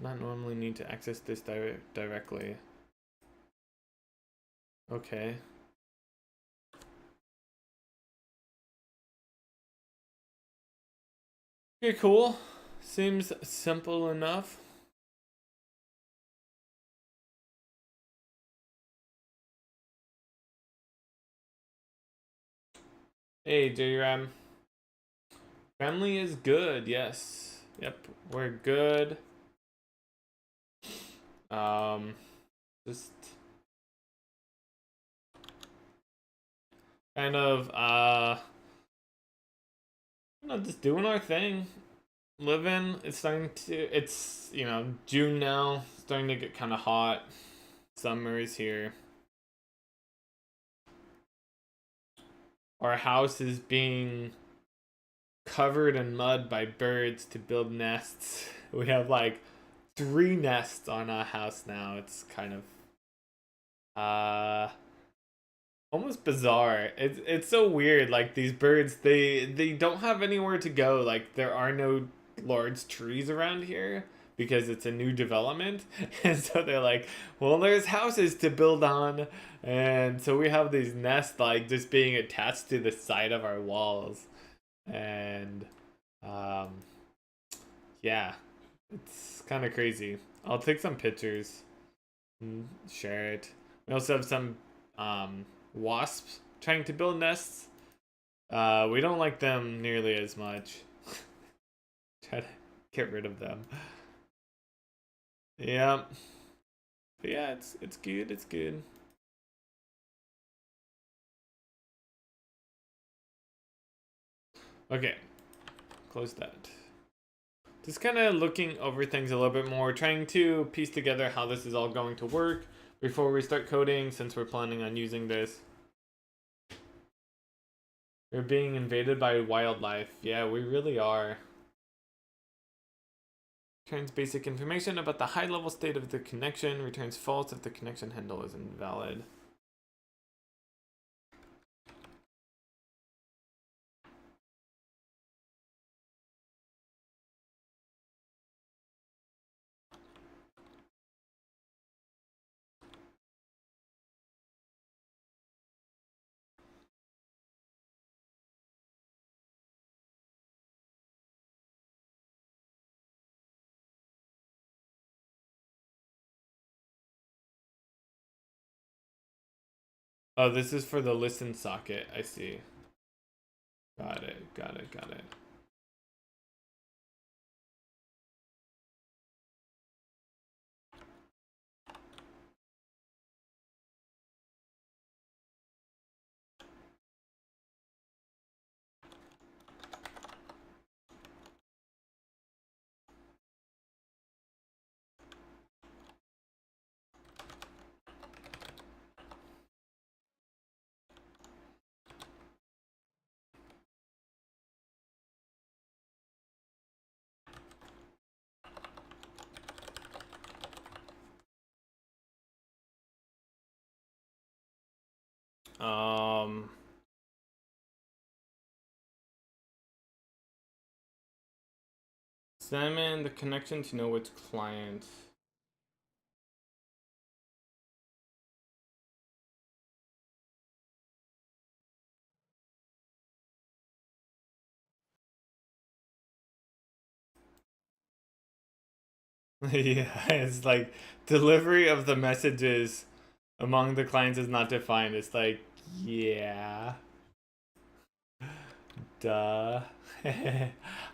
Not normally need to access this directly. Okay. Okay, cool. Seems simple enough. Hey, JRAM. Family is good, yes. Yep, we're good. Just kind of just doing our thing. living. It's starting to. It's June now. Starting to get kind of hot. Summer is here. Our house is being covered in mud by birds to build nests. We have like 3 nests on our house now. It's kind of almost bizarre. It's so weird. Like these birds, they don't have anywhere to go. Like there are no large trees around here because it's a new development. And so they're like, well, there's houses to build on. And so we have these nests like just being attached to the side of our walls. And um yeah, it's kind of crazy. I'll take some pictures and share it. We also have some wasps trying to build nests. We don't like them nearly as much. Try to get rid of them. Yeah. But yeah, it's good. It's good. Okay. Close that. Just kind of looking over things a little bit more, trying to piece together how this is all going to work before we start coding, since we're planning on using this. We're being invaded by wildlife. Yeah, we really are. Returns basic information about the high-level state of the connection. Returns false if the connection handle is invalid. Oh, this is for the listen socket. I see. Got it. Got it. Got it. Examine the connection to know which client. Yeah, it's like delivery of the messages among the clients is not defined. It's like, yeah, duh.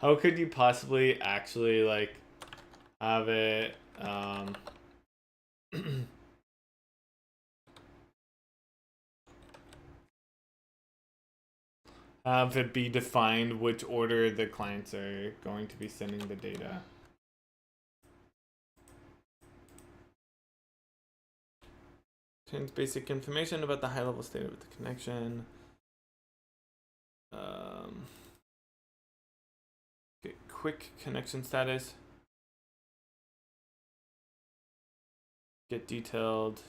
How could you possibly actually like have it have it be defined which order the clients are going to be sending the data? Contains basic information about the high-level state of the connection. Get quick connection status. Get detailed.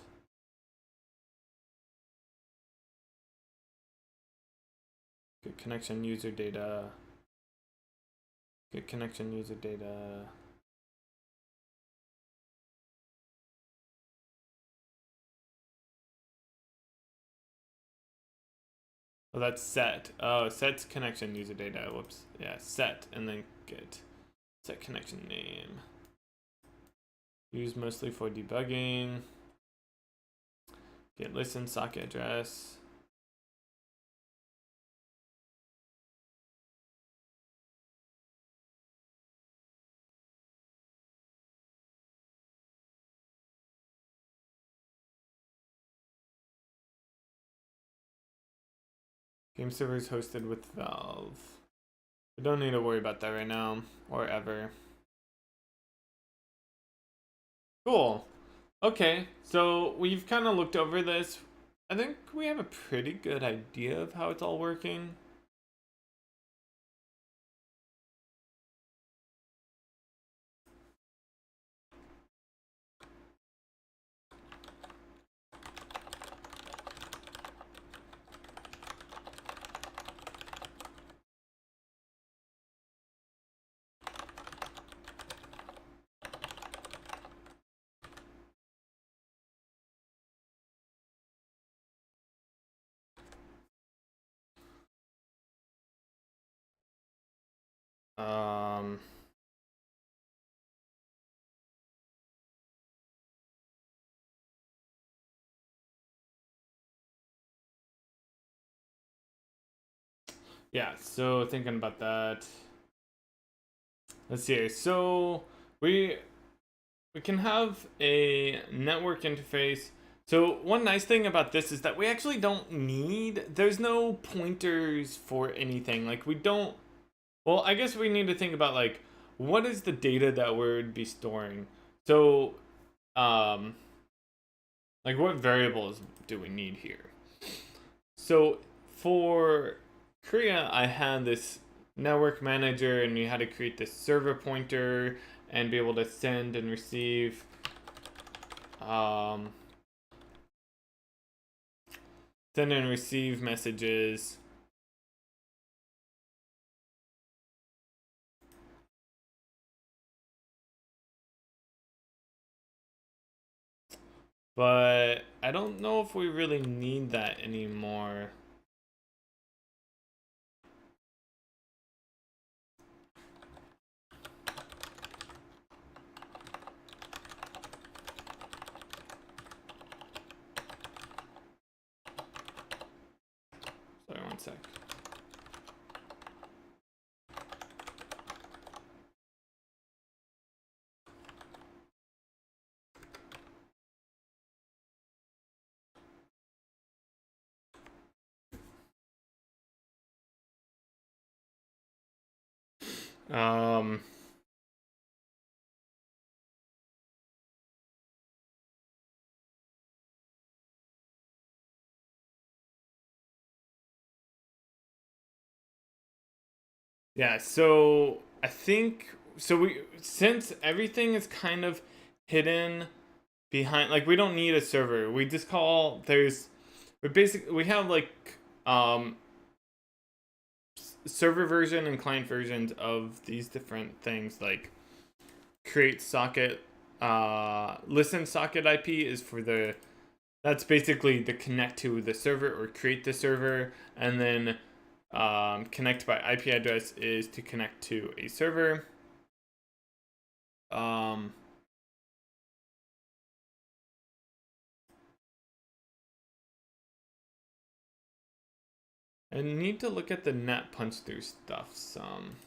Get connection user data. Get connection user data. Oh, that's set. Oh, set's connection user data. Whoops. Yeah, set and then get set connection name. Used mostly for debugging. Get listen socket address. Game server is hosted with Valve. We don't need to worry about that right now or ever. Cool. Okay, so we've kind of looked over this. I think we have a pretty good idea of how it's all working. Um, yeah, so thinking about that. Let's see here. So we can have a network interface. So one nice thing about this is that we actually don't need, there's no pointers for anything. Like we don't, well, I guess we need to think about like, what is the data that we'd be storing? So, like what variables do we need here? So for Korea, I had this network manager and we had to create this server pointer and be able to send and receive um, messages. But I don't know if we really need that anymore. Sorry, one sec. Um, yeah, so I think so we since everything is kind of hidden behind, like we don't need a server. We just call we have like server version and client versions of these different things, like create socket, listen socket IP is for the, that's basically the connect to the server or create the server, and then connect by IP address is to connect to a server. Um, I need to look at the net punch through stuff some.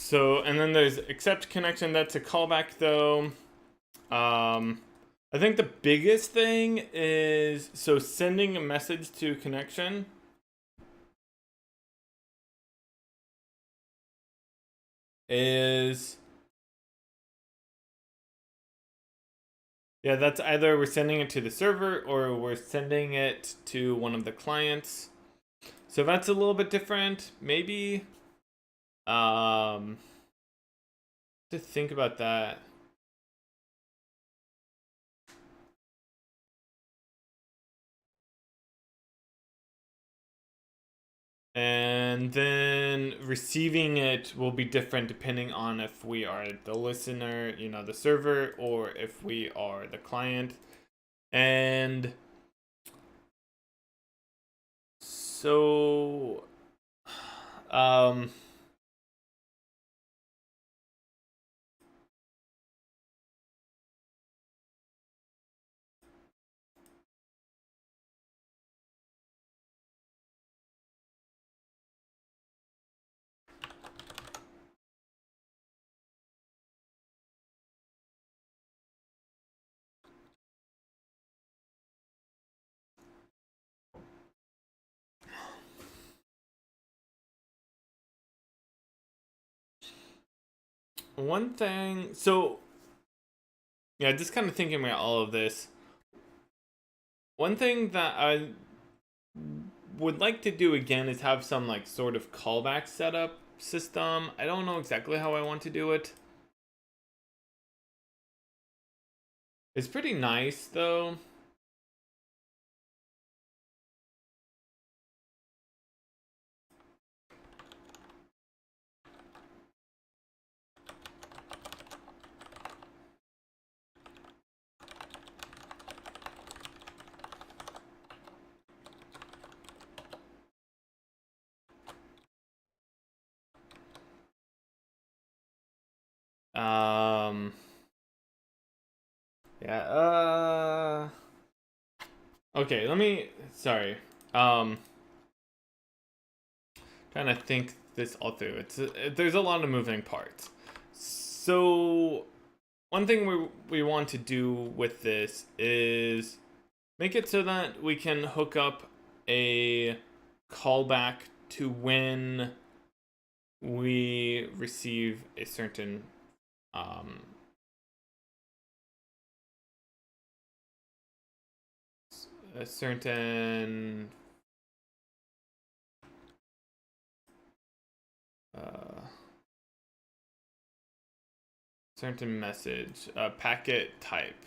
So and then there's accept connection. That's a callback though. I think the biggest thing is so sending a message to connection is, yeah, that's either we're sending it to the server or we're sending it to one of the clients. So that's a little bit different. Maybe to think about that. And then receiving it will be different depending on if we are the listener, you know, the server, or if we are the client. And so one thing, so yeah, just kind of thinking about all of this. One thing that I would like to do again is have some like sort of callback setup system. I don't know exactly how I want to do it. It's pretty nice though. Yeah, okay, sorry. Trying to think this all through. There's a lot of moving parts. So one thing we want to do with this is make it so that we can hook up a callback to when we receive a certain a certain certain message, packet type.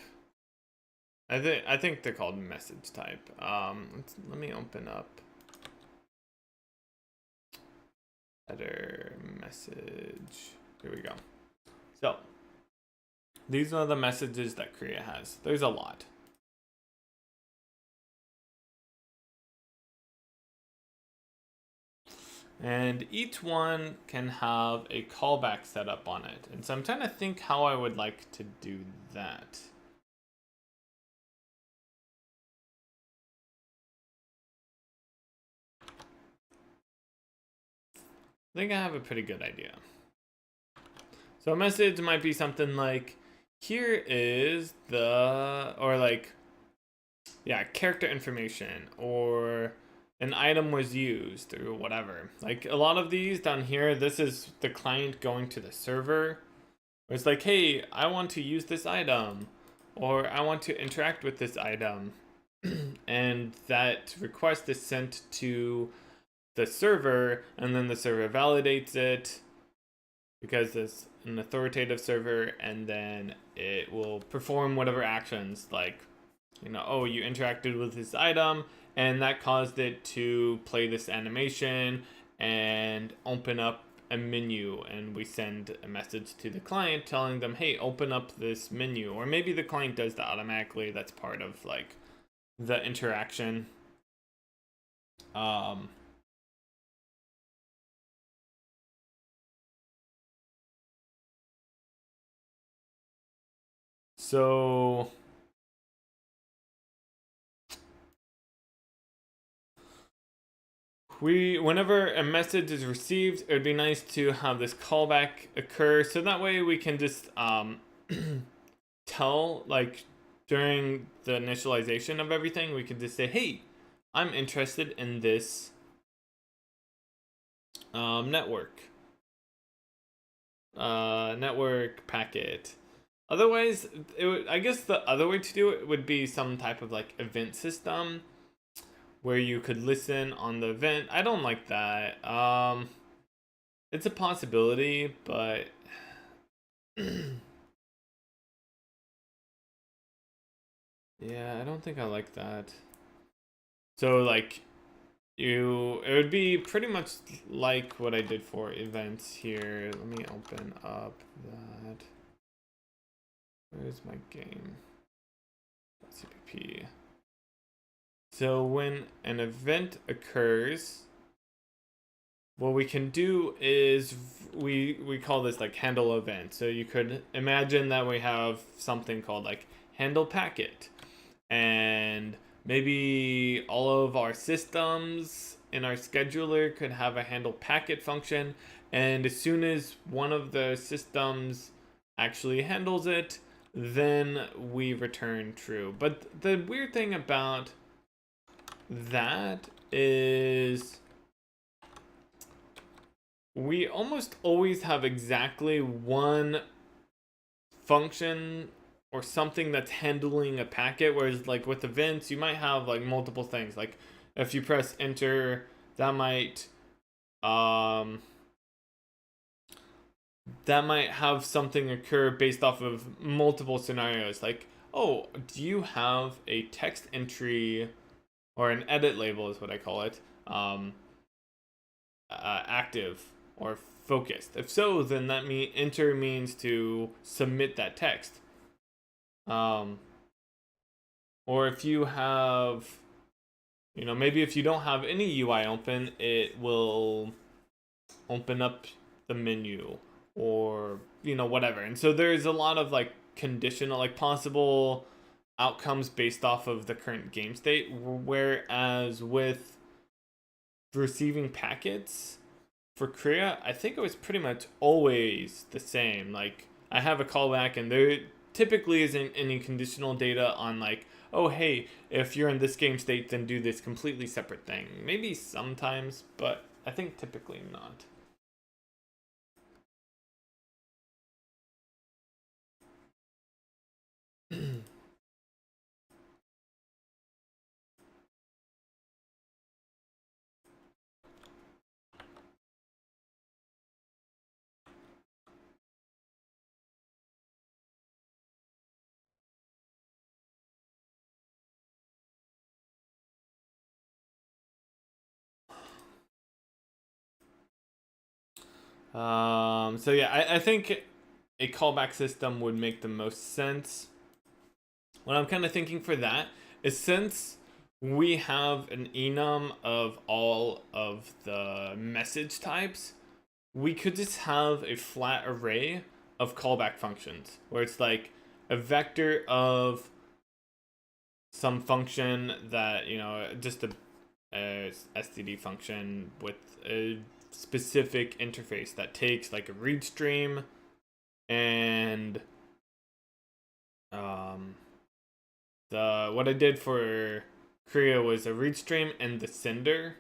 I think they're called message type. Let me open up header message. Here we go. So these are the messages that Korea has. There's a lot. And each one can have a callback set up on it. And so I'm trying to think how I would like to do that. I think I have a pretty good idea. So a message might be something like, here is the, or like, yeah, character information, or an item was used, or whatever. Like a lot of these down here, this is the client going to the server. It's like, hey, I want to use this item, or I want to interact with this item. And that request is sent to the server, and then the server validates it because it's an authoritative server, and then it will perform whatever actions, like, you know, oh, you interacted with this item, and that caused it to play this animation and open up a menu, and we send a message to the client telling them, hey, open up this menu. Or maybe the client does that automatically. That's part of like the interaction. So whenever a message is received, it would be nice to have this callback occur, so that way we can just tell, like, during the initialization of everything, we could just say, hey, I'm interested in this network packet. Otherwise, I guess the other way to do it would be some type of like event system where you could listen on the event. I don't like that. It's a possibility, but yeah, I don't think I like that. So like it would be pretty much like what I did for events here. Let me open up that. Where's my game? CPP. So when an event occurs, what we can do is we call this like handle event. So you could imagine that we have something called like handle packet, and maybe all of our systems in our scheduler could have a handle packet function, and as soon as one of the systems actually handles it, then we return true. But the weird thing about that is we almost always have exactly one function or something that's handling a packet, whereas like with events you might have like multiple things. Like if you press enter, that might um have something occur based off of multiple scenarios. Like, oh, do you have a text entry or an edit label is what I call it, active or focused? If so, then that enter means to submit that text. Um, or if you have, maybe if you don't have any UI open, it will open up the menu or, whatever. And so there's a lot of like conditional, like possible outcomes based off of the current game state. Whereas with receiving packets for Korea, I think it was pretty much always the same. Like I have a callback and there typically isn't any conditional data on like, oh hey, if you're in this game state then do this completely separate thing. Maybe sometimes, but I think typically not. So yeah, I think a callback system would make the most sense. What I'm kind of thinking for that is, since we have an enum of all of the message types, we could just have a flat array of callback functions where it's like a vector of some function that, just a std function with a specific interface that takes like a read stream and what I did for Korea was a read stream and the sender.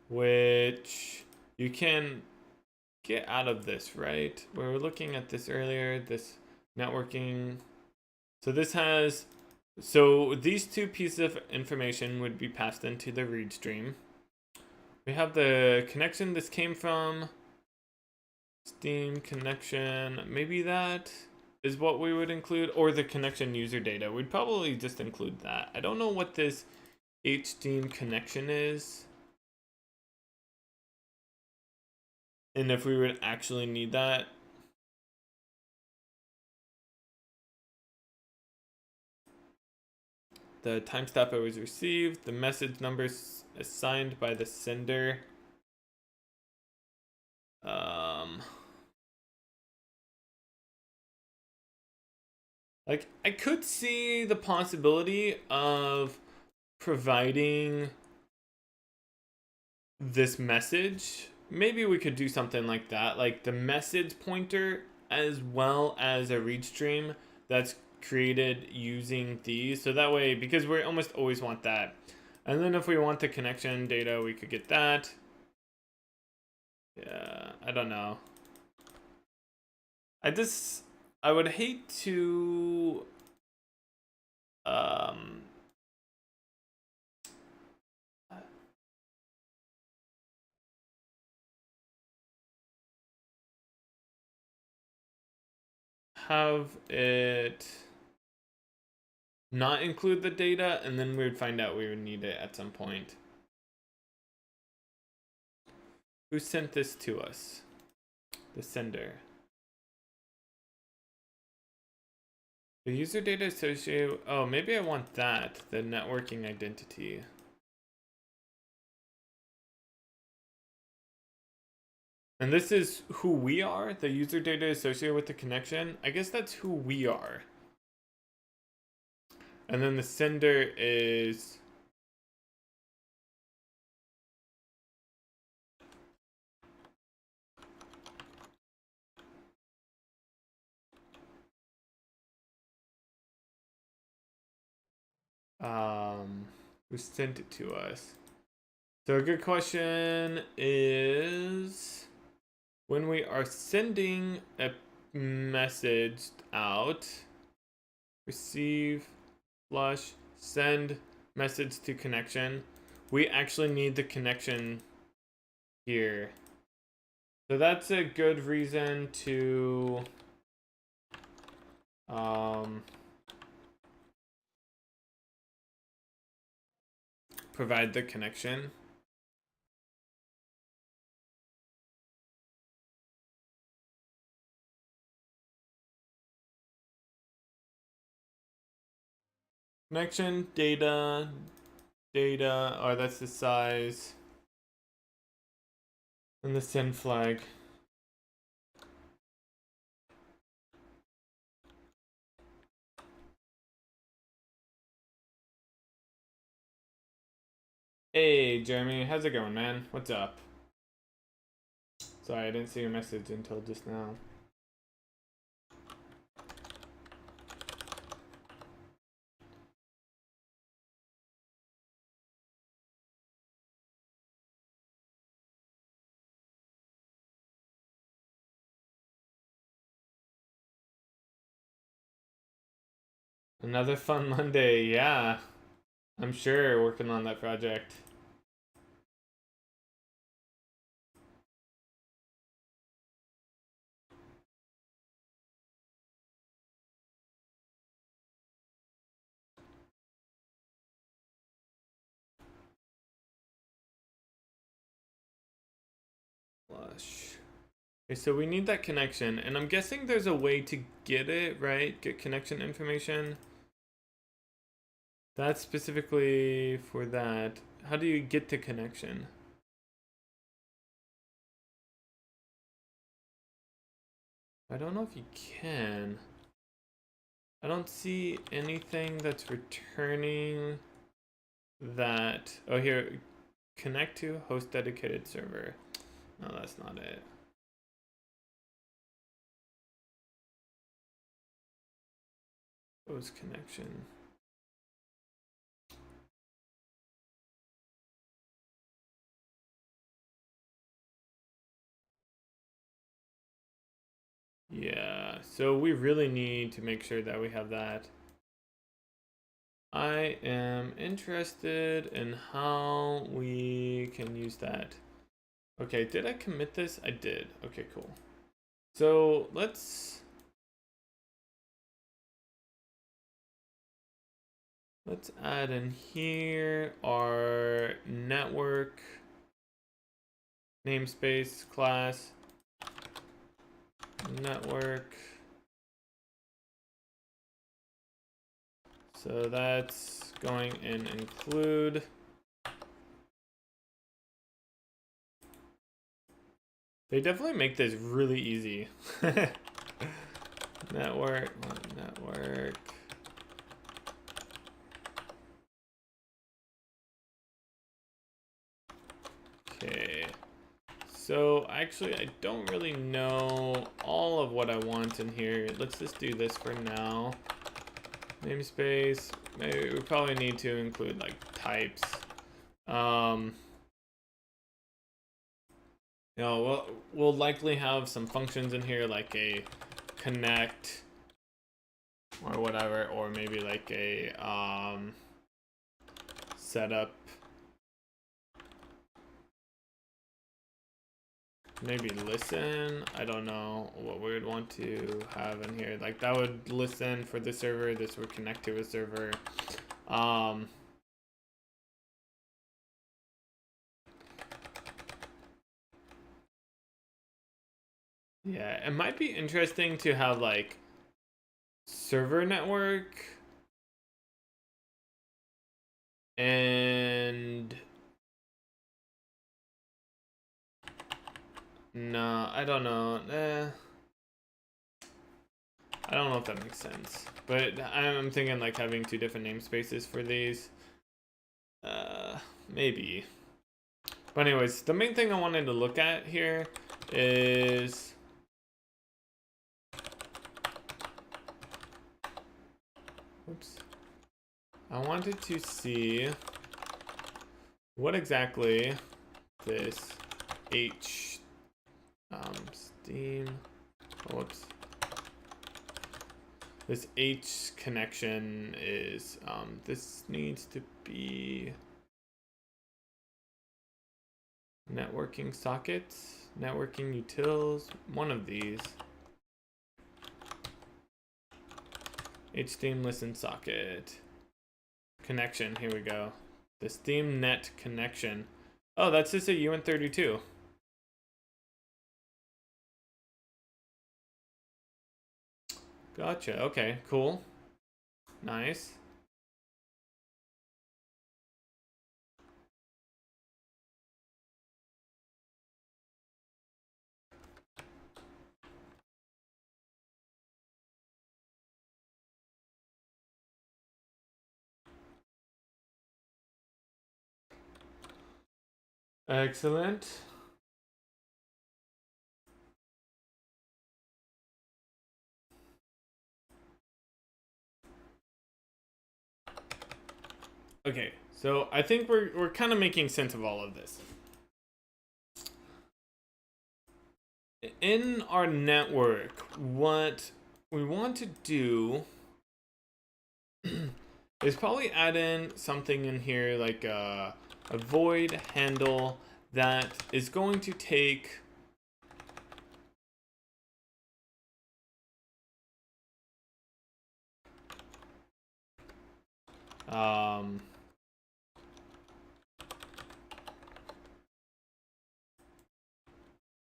Which you can get out of this, right? We were looking at this earlier, this networking. So this has, so these two pieces of information would be passed into the read stream. We have the connection this came from, Steam connection, maybe that is what we would include, or the connection user data. We'd probably just include that. I don't know what this HSteam connection is, and if we would actually need that. The timestamp it was received, the message numbers assigned by the sender. Like I could see the possibility of providing this message. Maybe we could do something like that, like the message pointer as well as a read stream that's created using these. So that way, because we almost always want that. And then if we want the connection data, we could get that. Yeah, I don't know. I would hate to have it not include the data and then we would find out we would need it at some point. Who sent this to us? The sender. The user data associated. Oh, maybe I want that. The networking identity. And this is who we are? The user data associated with the connection? I guess that's who we are. And then the sender is... who sent it to us? So a good question is, when we are sending a message out, receive, flush, send message to connection, we actually need the connection here. So that's a good reason to provide the connection. Connection, data, or that's the size, and the send flag. Hey, Jeremy, how's it going, man? What's up? Sorry, I didn't see your message until just now. Another fun Monday, yeah. I'm sure working on that project. Flush. Okay, so we need that connection, and I'm guessing there's a way to get it, right? Get connection information. That's specifically for that. How do you get the connection? I don't know if you can. I don't see anything that's returning that. Oh, here. Connect to host dedicated server. No, that's not it. Host connection. Yeah, so we really need to make sure that we have that. I am interested in how we can use that. Okay, did I commit this? I did. Okay, cool. So let's add in here our network namespace class network. So that's going in include. They definitely make this really easy. network. Okay. So actually, I don't really know all of what I want in here. Let's just do this for now. Namespace. Maybe we probably need to include like types. You know, we'll likely have some functions in here like a connect or whatever, or maybe like a setup. Maybe listen. I don't know what we would want to have in here. Like that would listen for the server. This would connect to a server. Yeah, it might be interesting to have like server network and no, I don't know. I don't know if that makes sense, but I'm thinking like having two different namespaces for these. Maybe. But anyways, the main thing I wanted to look at here is oops. I wanted to see what exactly this H Steam, whoops, this H connection is. This needs to be networking sockets, networking utils, one of these. HSteam listen socket connection. Here we go. The Steam net connection. Oh, that's just a UN32. Gotcha. Okay, cool. Nice. Excellent. Okay, so I think we're kind of making sense of all of this. In our network, what we want to do is probably add in something in here like a void handle that is going to take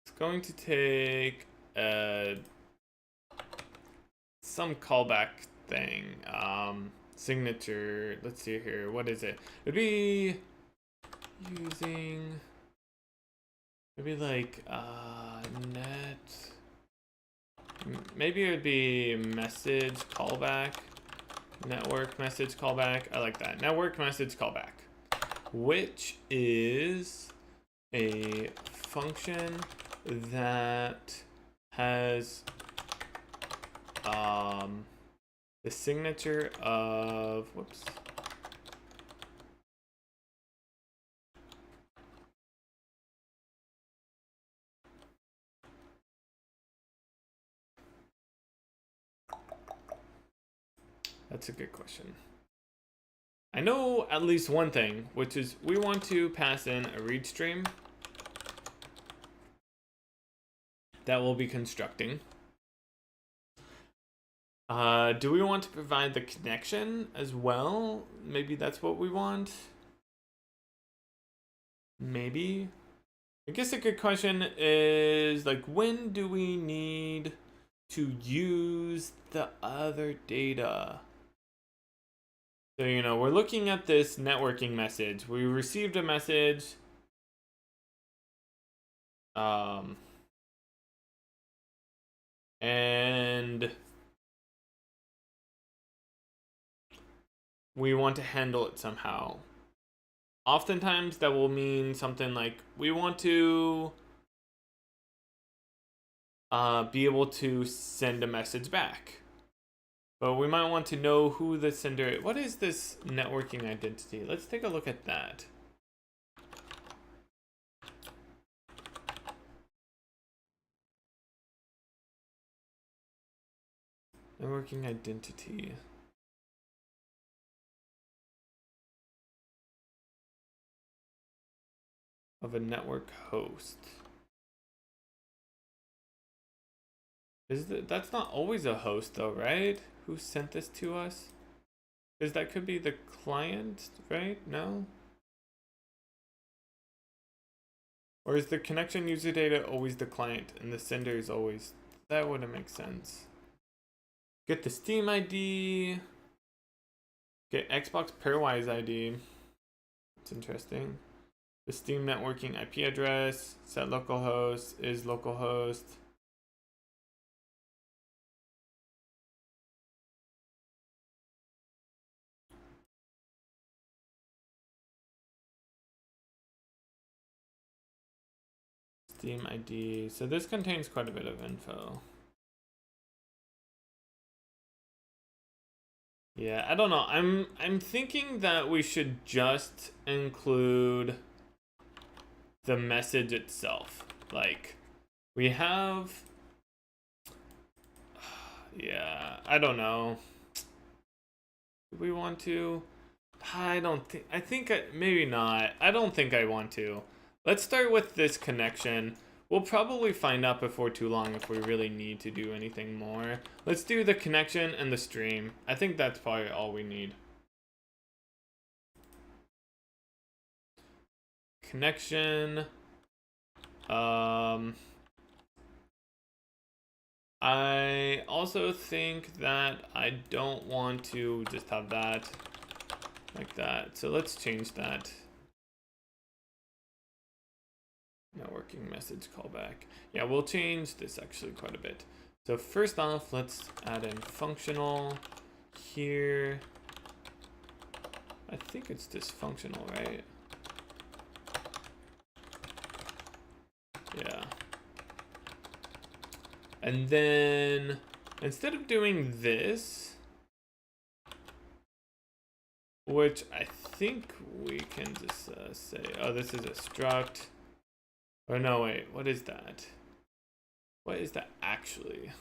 it's going to take some callback thing, signature. Let's see here. What is it? It'd be using maybe like net. Maybe it would be message callback, network message callback. I like that. Network message callback, which is a function that has the signature of, whoops. That's a good question. I know at least one thing, which is we want to pass in a read stream that we'll be constructing. Do we want to provide the connection as well? Maybe that's what we want. Maybe. I guess a good question is like, when do we need to use the other data? So, you know, we're looking at this networking message. We received a message. And we want to handle it somehow. Oftentimes that will mean something like we want to be able to send a message back. But we might want to know who the sender is. What is this networking identity? Let's take a look at that. Networking identity. Of a network host. That's not always a host though, right? Who sent this to us? Because that could be the client, right? No? Or is the connection user data always the client and the sender is always... That wouldn't make sense. Get the Steam ID. Get Xbox pairwise ID. It's interesting. The Steam networking IP address. Set localhost is localhost. Steam ID. So this contains quite a bit of info. Yeah, I don't know. I'm thinking that we should just include the message itself. Like, we have, yeah, I don't know. Do we want to? I don't think, maybe not. I don't think I want to. Let's start with this connection. We'll probably find out before too long if we really need to do anything more. Let's do the connection and the stream. I think that's probably all we need. Connection. I also think that I don't want to just have that like that. So let's change that. Networking message callback. Yeah, we'll change this actually quite a bit. So first off, let's add in functional here. I think it's just functional, right? Yeah. And then instead of doing this, which I think we can just say, oh, this is a struct. Oh no, wait, what is that? What is that actually?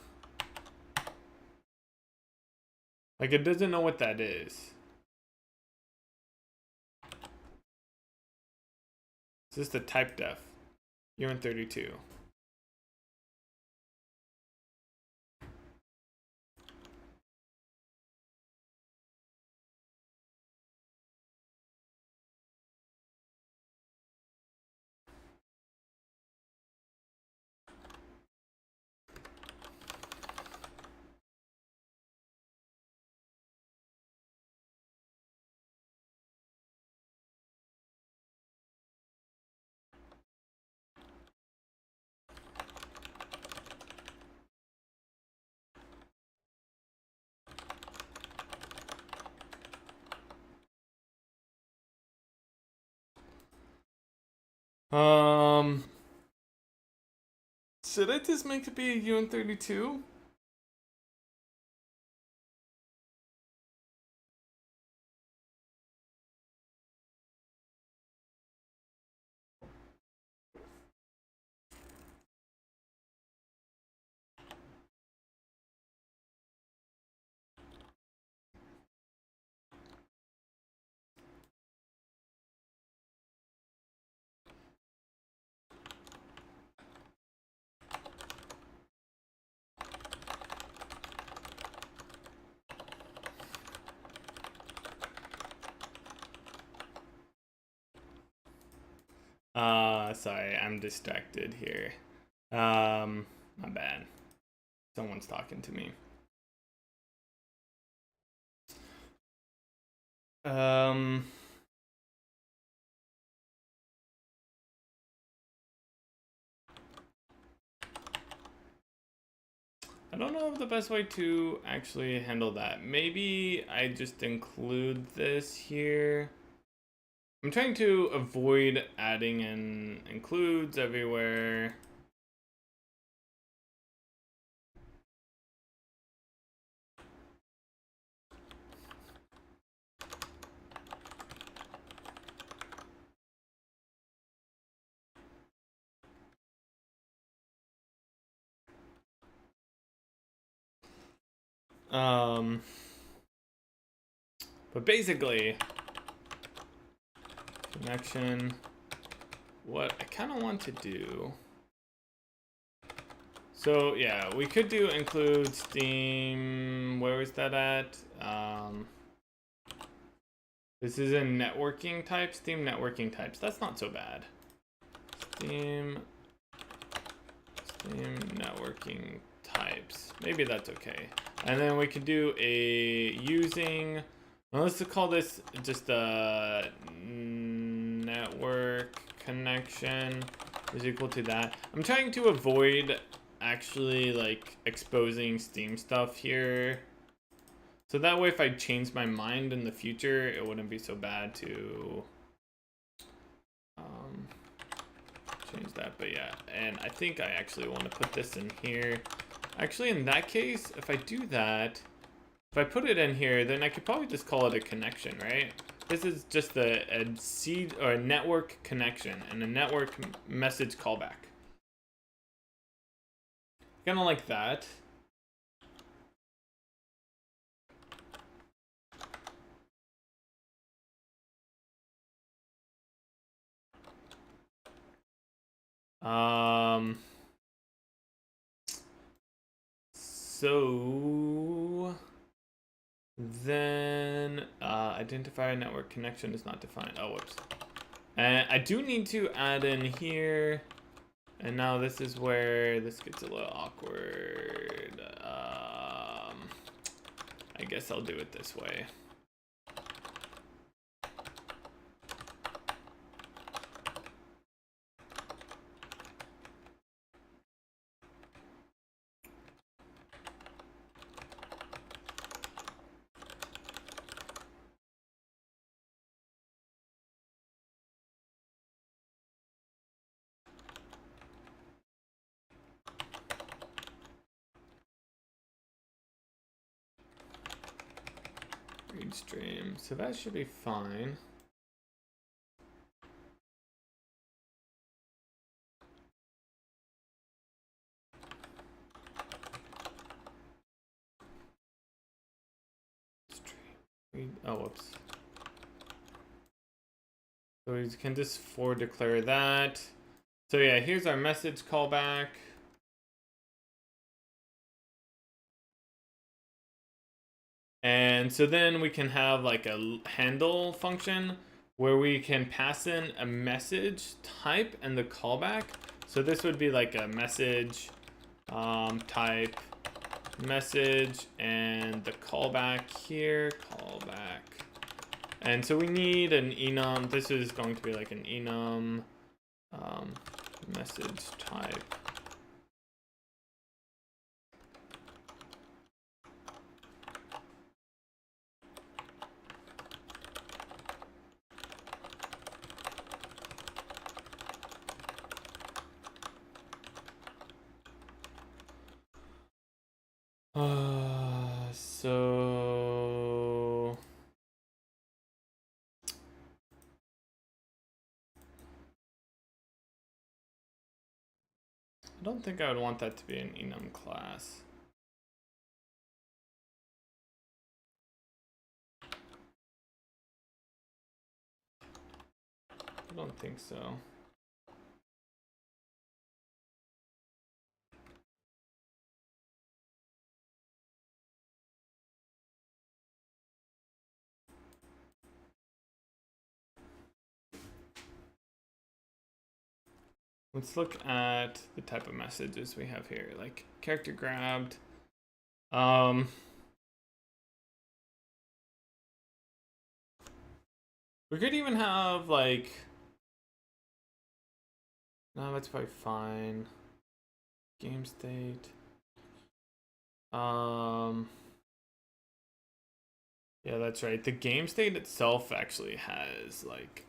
Like, it doesn't know what that is. Is this the type def? You're in 32. Should I just make it be a UN32? Sorry, I'm distracted here. My bad. Someone's talking to me. I don't know if the best way to actually handle that. Maybe I just include this here. I'm trying to avoid adding in includes everywhere. But basically, connection, what I kind of want to do. So yeah, we could do include Steam, where is that at? This is in networking types, Steam networking types. That's not so bad. Steam networking types. Maybe that's okay. And then we could do a using, well, let's call this just a network connection is equal to that. I'm trying to avoid actually like exposing Steam stuff here. So that way if I change my mind in the future, it wouldn't be so bad to change that. But yeah, and I think I actually want to put this in here. Actually, in that case, if I do that, if I put it in here, then I could probably just call it a connection, right? This is just a seed or a network connection and a network message callback. Kind of like that. So then identifier network connection is not defined. Oh, whoops. And I do need to add in here. And now this is where this gets a little awkward. I guess I'll do it this way. Read stream. So that should be fine. Oh, whoops. So we can just for declare that. So yeah, here's our message callback. And so then we can have like a handle function where we can pass in a message type and the callback. So this would be like a message type message and the callback here, callback. And so we need an enum. This is going to be like an enum message type. So I don't think I would want that to be an enum class. I don't think so. Let's look at the type of messages we have here, like character grabbed. We could even have like, no, that's probably fine. Game state. Yeah, that's right. The game state itself actually has like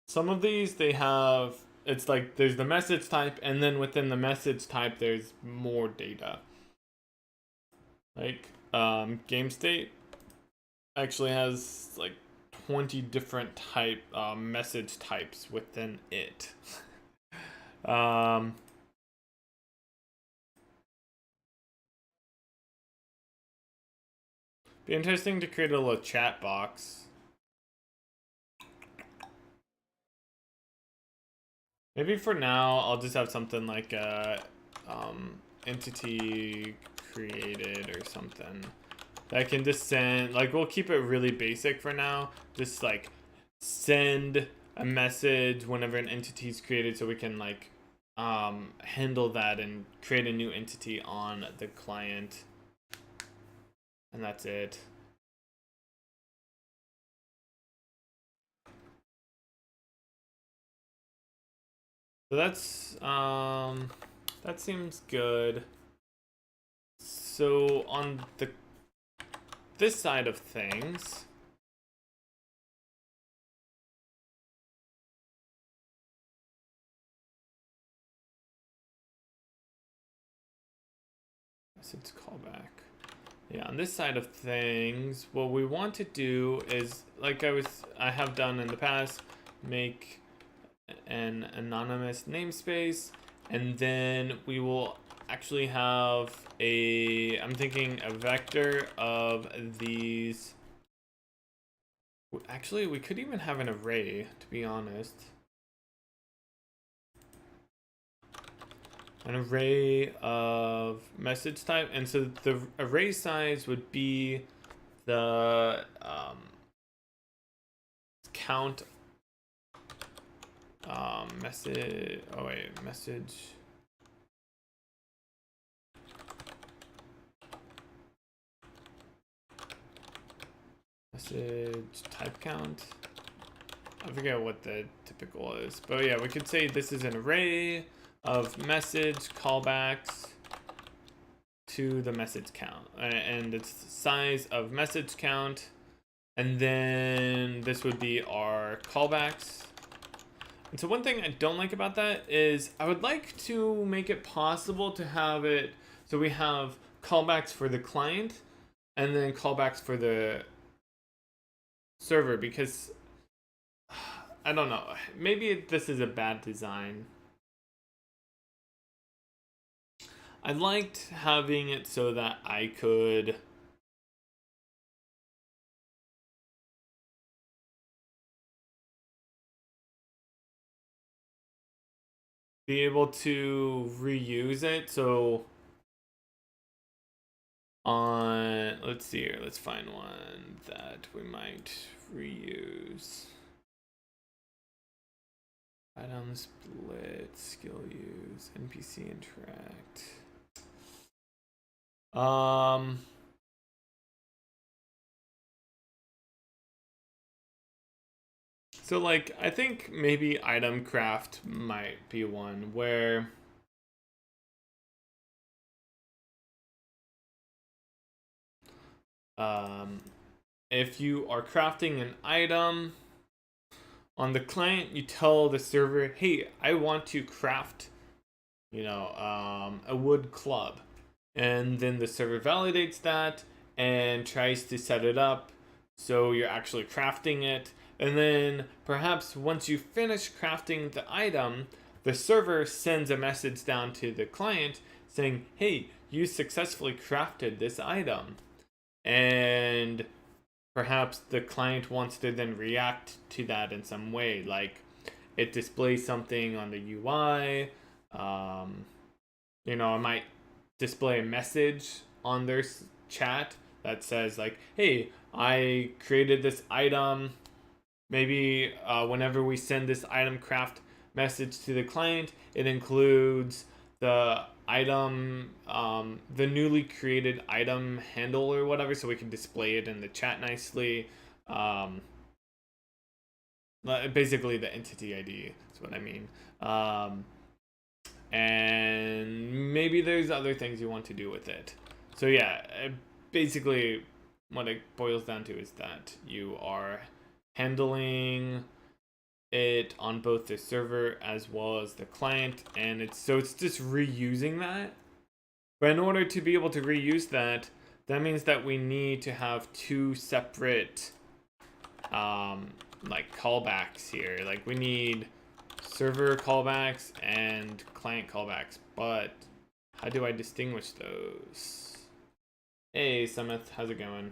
some of these they have, it's like there's the message type and then within the message type there's more data. Like game state actually has like 20 different type message types within it. Be interesting to create a little chat box. Maybe for now I'll just have something like entity created or something that can just send, like we'll keep it really basic for now, just like send a message whenever an entity is created so we can like handle that and create a new entity on the client, and that's it. So that's that seems good. So on this side of things, message callback. Yeah, on this side of things, what we want to do is, like I have done in the past, make an anonymous namespace, and then we will actually have I'm thinking a vector of these. Actually, we could even have an array, to be honest. An array of message type, and so the array size would be the count message. Oh wait, message. Message type count. I forget what the typical is, but yeah, we could say this is an array of message callbacks to the message count, and it's the size of message count, and then this would be our callbacks. And so one thing I don't like about that is I would like to make it possible to have it so we have callbacks for the client and then callbacks for the server, because I don't know, maybe this is a bad design. I liked having it so that I could be able to reuse it. So let's see here, let's find one that we might reuse. Item split, skill use, NPC interact. So like, I think maybe item craft might be one where if you are crafting an item on the client, you tell the server, hey, I want to craft, a wood club. And then the server validates that and tries to set it up so you're actually crafting it. And then perhaps once you finish crafting the item, the server sends a message down to the client saying, hey, you successfully crafted this item. And perhaps the client wants to then react to that in some way, like it displays something on the UI. I might display a message on their chat that says like, hey, I created this item. Maybe whenever we send this item craft message to the client, it includes the item, the newly created item handle or whatever, so we can display it in the chat nicely. Basically the entity ID is what I mean. And maybe there's other things you want to do with it. So yeah, basically what it boils down to is that you are handling it on both the server as well as the client, and it's just reusing that. But in order to be able to reuse that means that we need to have two separate like callbacks here. Like we need server callbacks and client callbacks, but how do I distinguish those? Hey Summit, how's it going?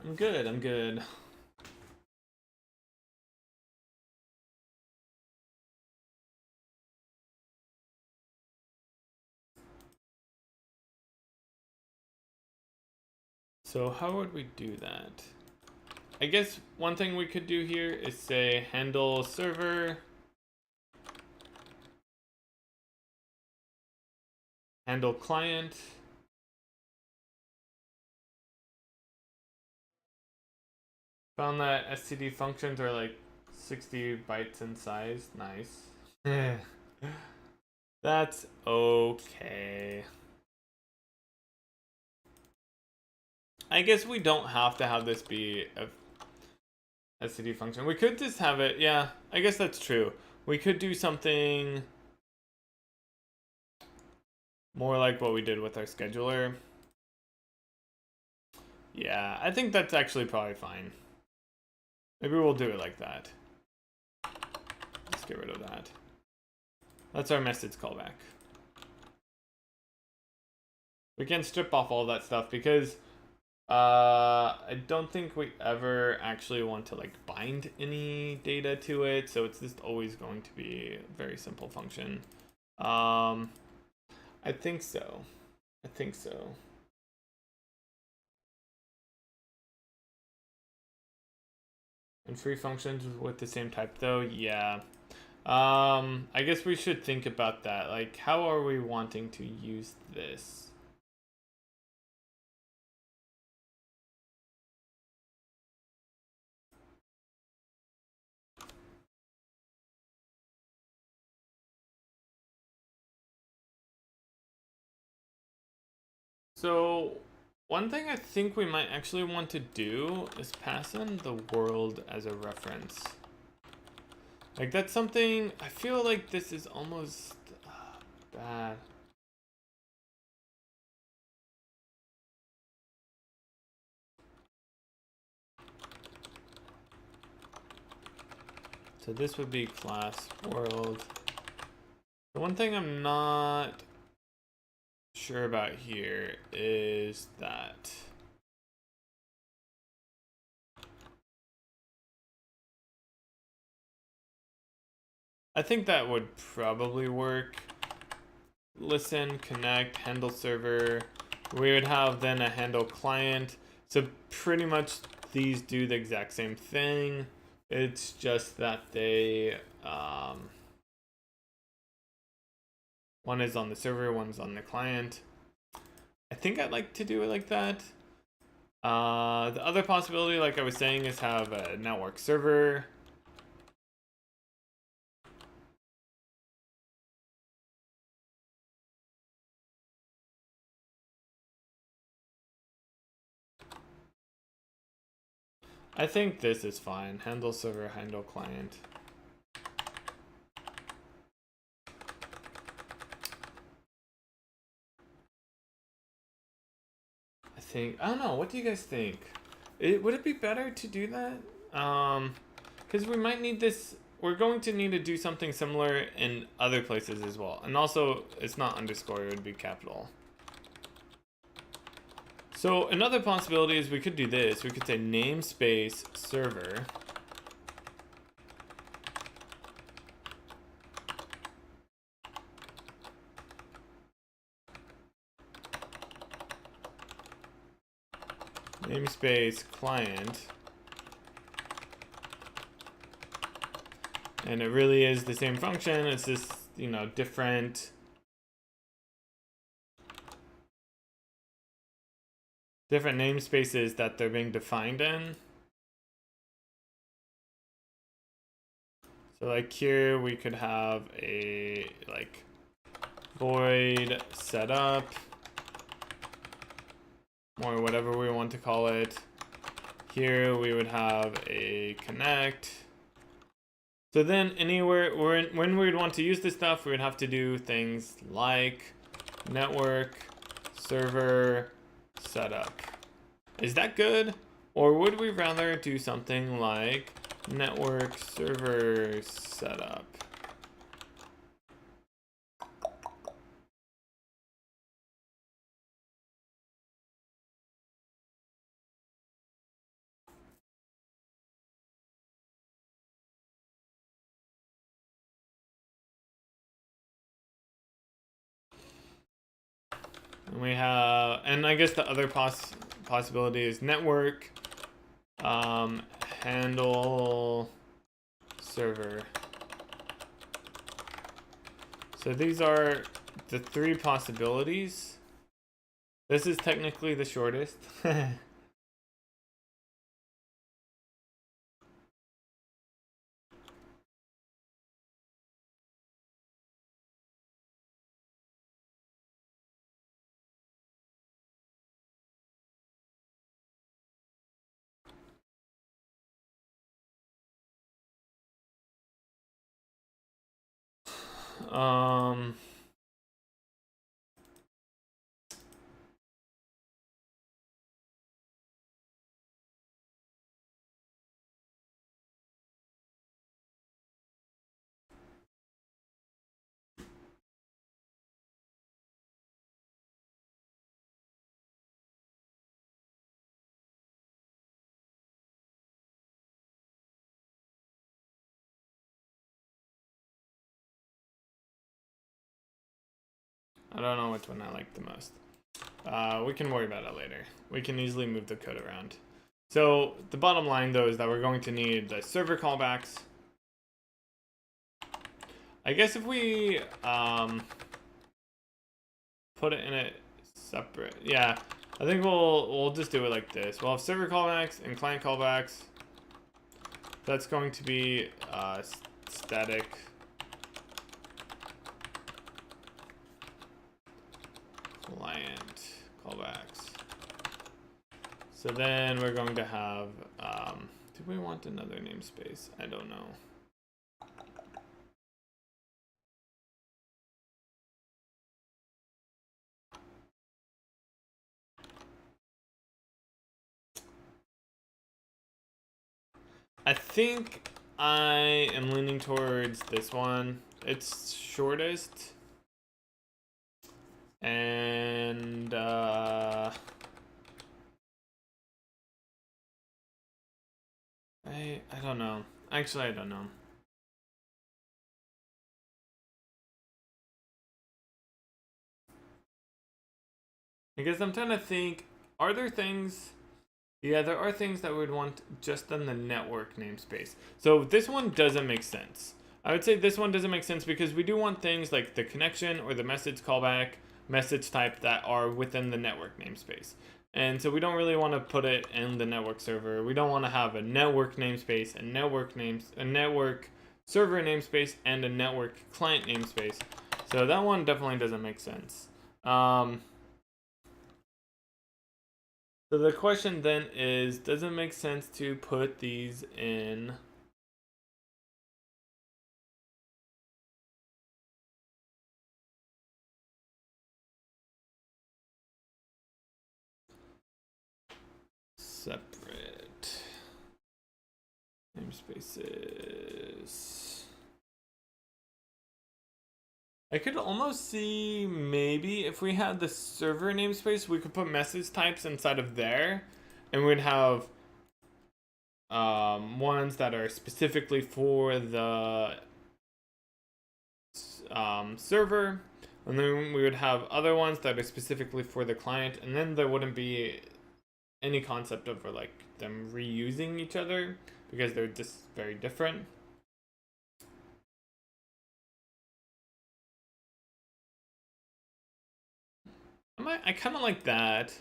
I'm good. So how would we do that? I guess one thing we could do here is say handle server, handle client, Found that std functions are like 60 bytes in size. Nice. That's okay. I guess we don't have to have this be a std function. We could just have it, yeah, I guess that's true. We could do something more like what we did with our scheduler. Yeah, I think that's actually probably fine. Maybe we'll do it like that. Let's get rid of that. That's our message callback. We can strip off all that stuff because I don't think we ever actually want to like bind any data to it, so it's just always going to be a very simple function. I think so. I think so. And free functions with the same type though, yeah. I guess we should think about that. Like, how are we wanting to use this? So one thing I think we might actually want to do is pass in the world as a reference. Like, that's something, I feel like this is almost bad. So this would be class world. The one thing I'm not sure about here is that I think that would probably work. Listen, connect, handle server. We would have then a handle client. So pretty much these do the exact same thing. It's just that they one is on the server, one's on the client. I think I'd like to do it like that. The other possibility, like I was saying, is have a network server. I think this is fine. Handle server, handle client. I don't know, what do you guys think? Would it be better to do that? Because we might need this, we're going to need to do something similar in other places as well. And also, it's not underscore, it would be capital. So another possibility is we could do this. We could say namespace server. Namespace client. And it really is the same function. It's just, you know, different namespaces that they're being defined in. So like here we could have a like void setup or whatever we want to call it. Here we would have a connect. So then anywhere when we would want to use this stuff, we would have to do things like network server setup. Is that good? Or would we rather do something like network server setup? And we have, and I guess the other possibility is network handle server. So these are the three possibilities. This is technically the shortest. I don't know which one I like the most. We can worry about it later. We can easily move the code around. So the bottom line though is that we're going to need the server callbacks. I guess if we put it in a separate, yeah, I think we'll just do it like this. We'll have server callbacks and client callbacks. That's going to be static client callbacks. So then we're going to have, do we want another namespace? I don't know. I think I am leaning towards this one. It's shortest. And I don't know. Actually, I don't know. Because I'm trying to think, are there things? Yeah, there are things that we would want just on the network namespace. So this one doesn't make sense. I would say this one doesn't make sense because we do want things like the connection or the message callback, message type that are within the network namespace. And so we don't really want to put it in the network server. We don't want to have a network namespace, a network server namespace, and a network client namespace. So that one definitely doesn't make sense. So the question then is, does it make sense to put these in separate namespaces? I could almost see maybe if we had the server namespace, we could put message types inside of there, and we'd have ones that are specifically for the server, and then we would have other ones that are specifically for the client, and then there wouldn't be any concept of like them reusing each other because they're just very different. I kind of like that.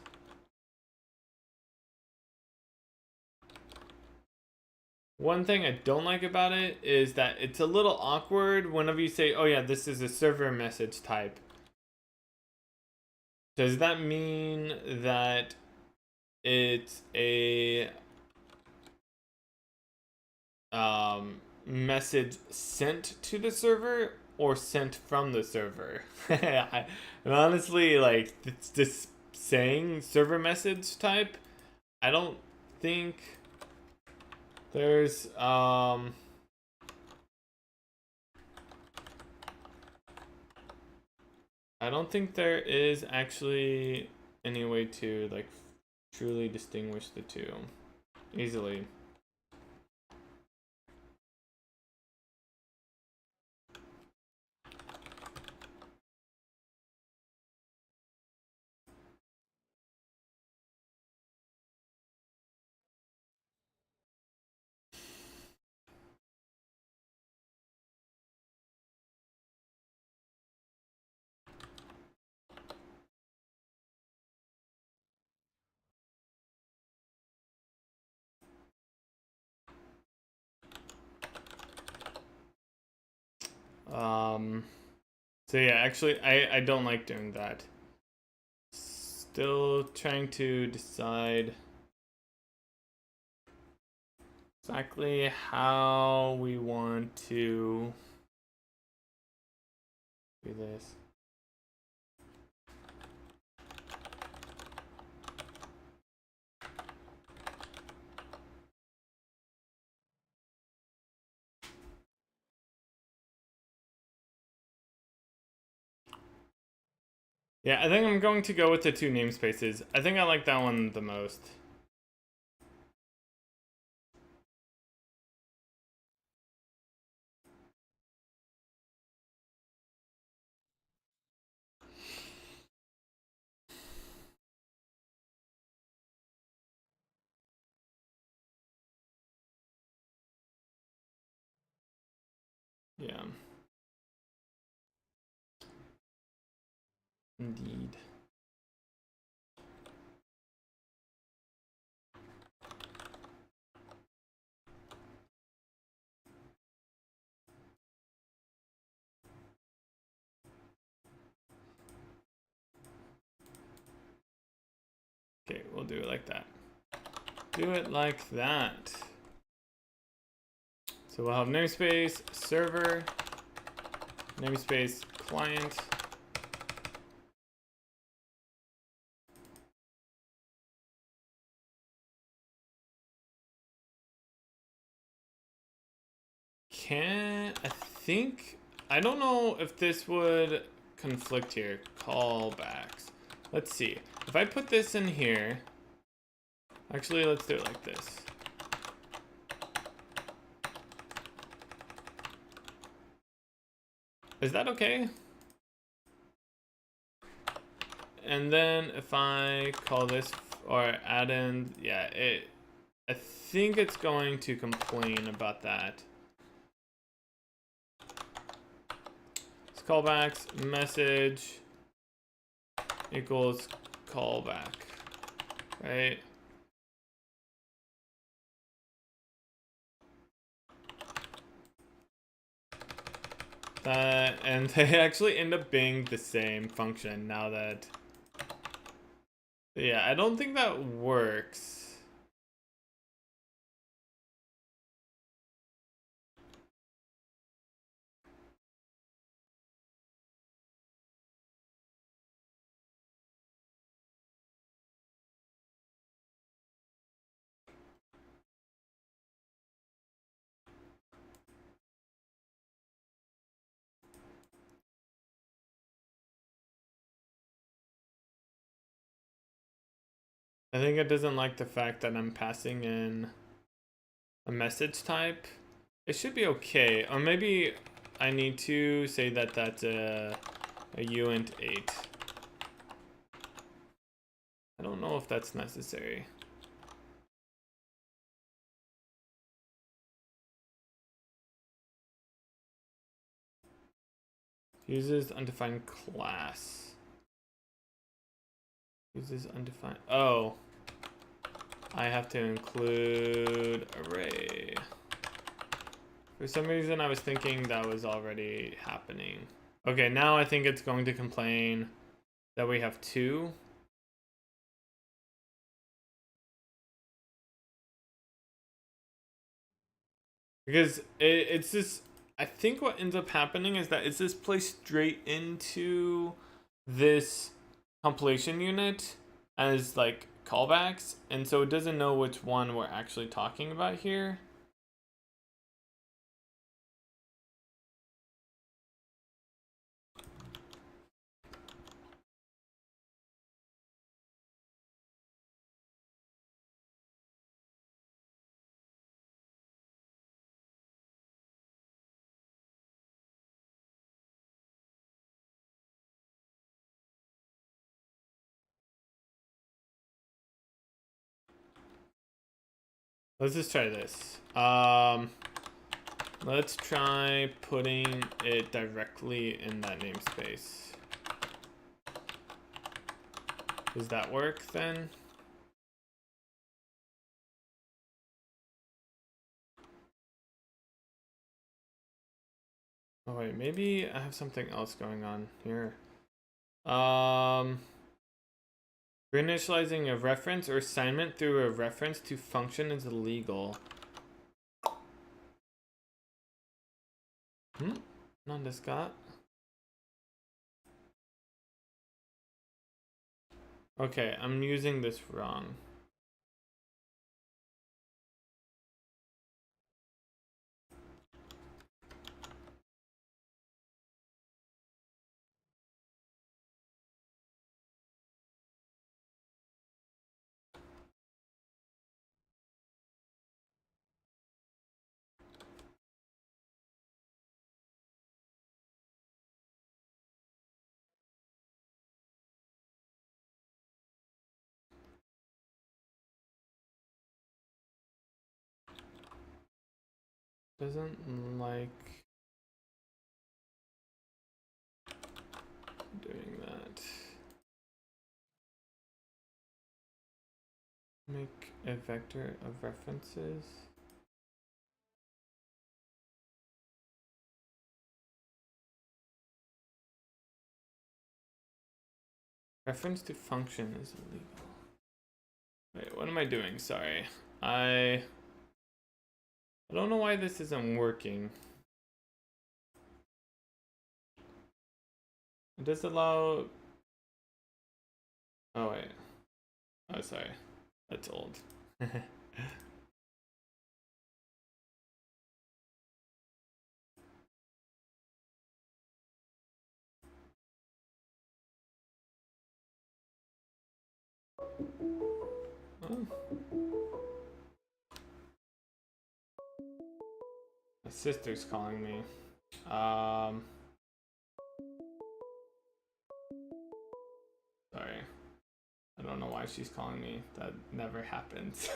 One thing I don't like about it is that it's a little awkward whenever you say, oh yeah, this is a server message type. Does that mean that it's a message sent to the server or sent from the server? And honestly, like, it's just saying server message type. I don't think there's I don't think there is actually any way to like truly distinguish the two easily. So yeah, actually I don't like doing that. Still trying to decide exactly how we want to do this. Yeah, I think I'm going to go with the 2 namespaces. I think I like that one the most. Yeah. Indeed. Okay, we'll do it like that. Do it like that. So we'll have namespace server, namespace client. I don't know if this would conflict here. Callbacks. Let's see. If I put this in here, actually, let's do it like this. Is that okay? And then if I call this or add in, yeah, I think it's going to complain about that. It's callbacks message equals callback, right? And they actually end up being the same function now that, yeah, I don't think that works. I think it doesn't like the fact that I'm passing in a message type. It should be okay. Or maybe I need to say that that's a uint 8. I don't know if that's necessary. Uses undefined class. Uses undefined. Oh. I have to include array. For some reason, I was thinking that was already happening. Okay, now I think it's going to complain that we have 2. Because it's this, I think what ends up happening is that it's this placed straight into this compilation unit as like callbacks, and so it doesn't know which one we're actually talking about here. Let's just try this. Let's try putting it directly in that namespace. Does that work then? Oh wait, maybe I have something else going on here. Reinitializing a reference or assignment through a reference to function is illegal. Non-discat. Okay, I'm using this wrong. Doesn't like doing that. Make a vector of references. Reference to function is illegal. Wait, what am I doing? Sorry. I don't know why this isn't working. It does allow... Oh, wait. Oh, sorry. That's old. Oh. My sister's calling me. Sorry. I don't know why she's calling me. That never happens.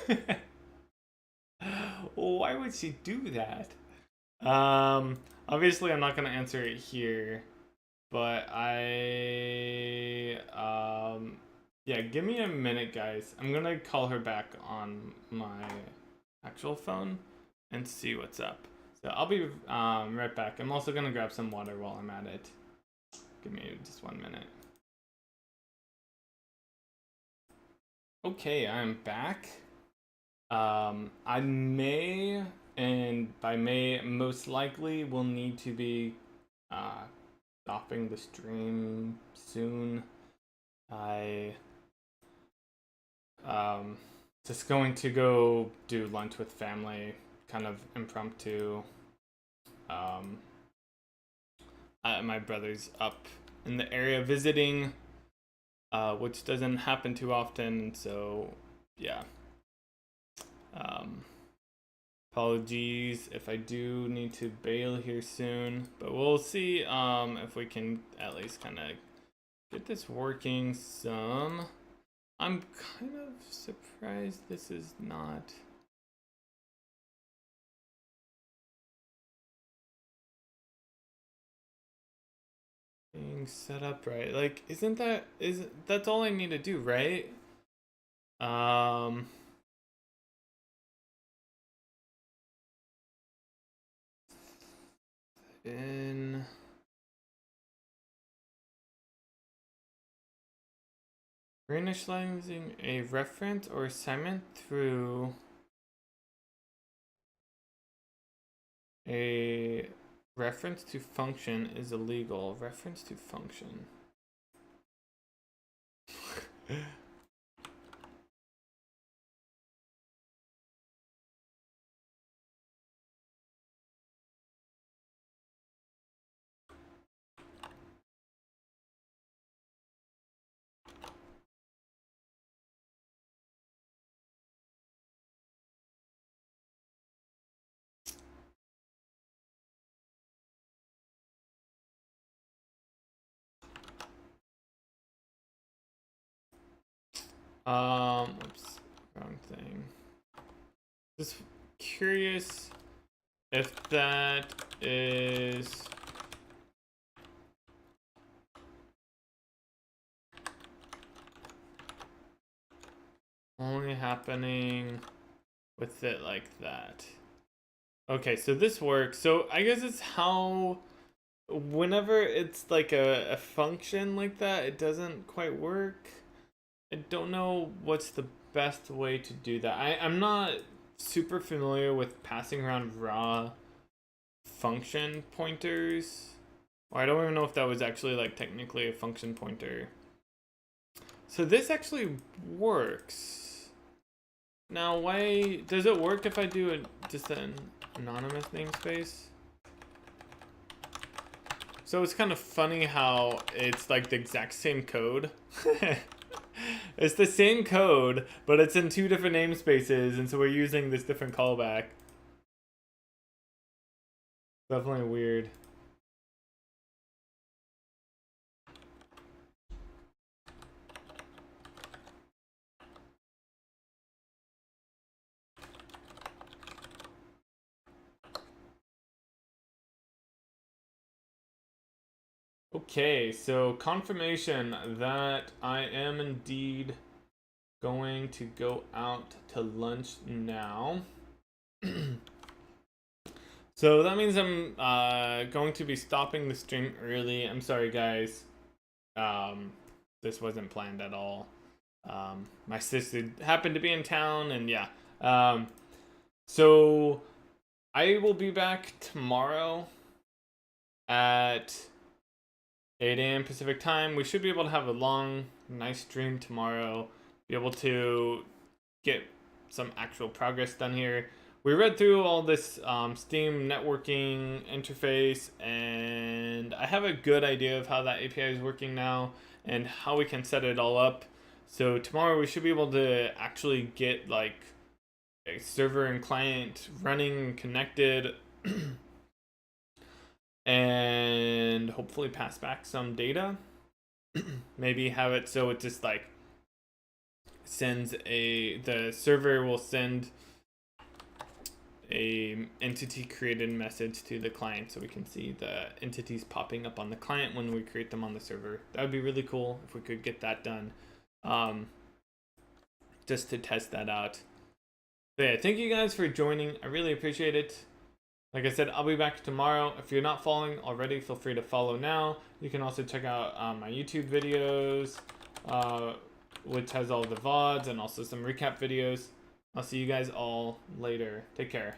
Why would she do that? Obviously I'm not gonna answer it here, but yeah, give me a minute, guys. I'm gonna call her back on my actual phone and see what's up. So I'll be right back. I'm also gonna grab some water while I'm at it. Give me just 1 minute. Okay, I'm back. I may, and by may, most likely will need to be stopping the stream soon. I just going to go do lunch with family, kind of impromptu. My brother's up in the area visiting, which doesn't happen too often, so yeah. Apologies if I do need to bail here soon, but we'll see if we can at least kind of get this working some. I'm kind of surprised this is not being set up right. Like, that's all I need to do, right? In reinitializing a reference or assignment through a reference to function is illegal. Reference to function. Oops, wrong thing. Just curious if that is only happening with it like that. Okay, so this works. So I guess it's how whenever it's like a function like that, it doesn't quite work. I don't know what's the best way to do that. I'm not super familiar with passing around raw function pointers. Or I don't even know if that was actually like technically a function pointer. So this actually works. Now, why does it work if I do just an anonymous namespace? So it's kind of funny how it's like the exact same code. It's the same code, but it's in two different namespaces, and so we're using this different callback. Definitely weird. Okay, so confirmation that I am indeed going to go out to lunch now. So that means I'm going to be stopping the stream early. I'm sorry, guys. This wasn't planned at all. My sister happened to be in town, and yeah. So I will be back tomorrow at 8 a.m. Pacific time. We should be able to have a long, nice stream tomorrow. Be able to get some actual progress done here. We read through all this Steam networking interface, and I have a good idea of how that API is working now and how we can set it all up. So tomorrow we should be able to actually get like a server and client running, connected, and hopefully pass back some data. Maybe have it so it just like sends the server will send a entity created message to the client, so we can see the entities popping up on the client when we create them on the server. That would be really cool if we could get that done, just to test that out. But yeah, thank you guys for joining. I really appreciate it. Like I said, I'll be back tomorrow. If you're not following already, feel free to follow now. You can also check out my YouTube videos, which has all the VODs and also some recap videos. I'll see you guys all later. Take care.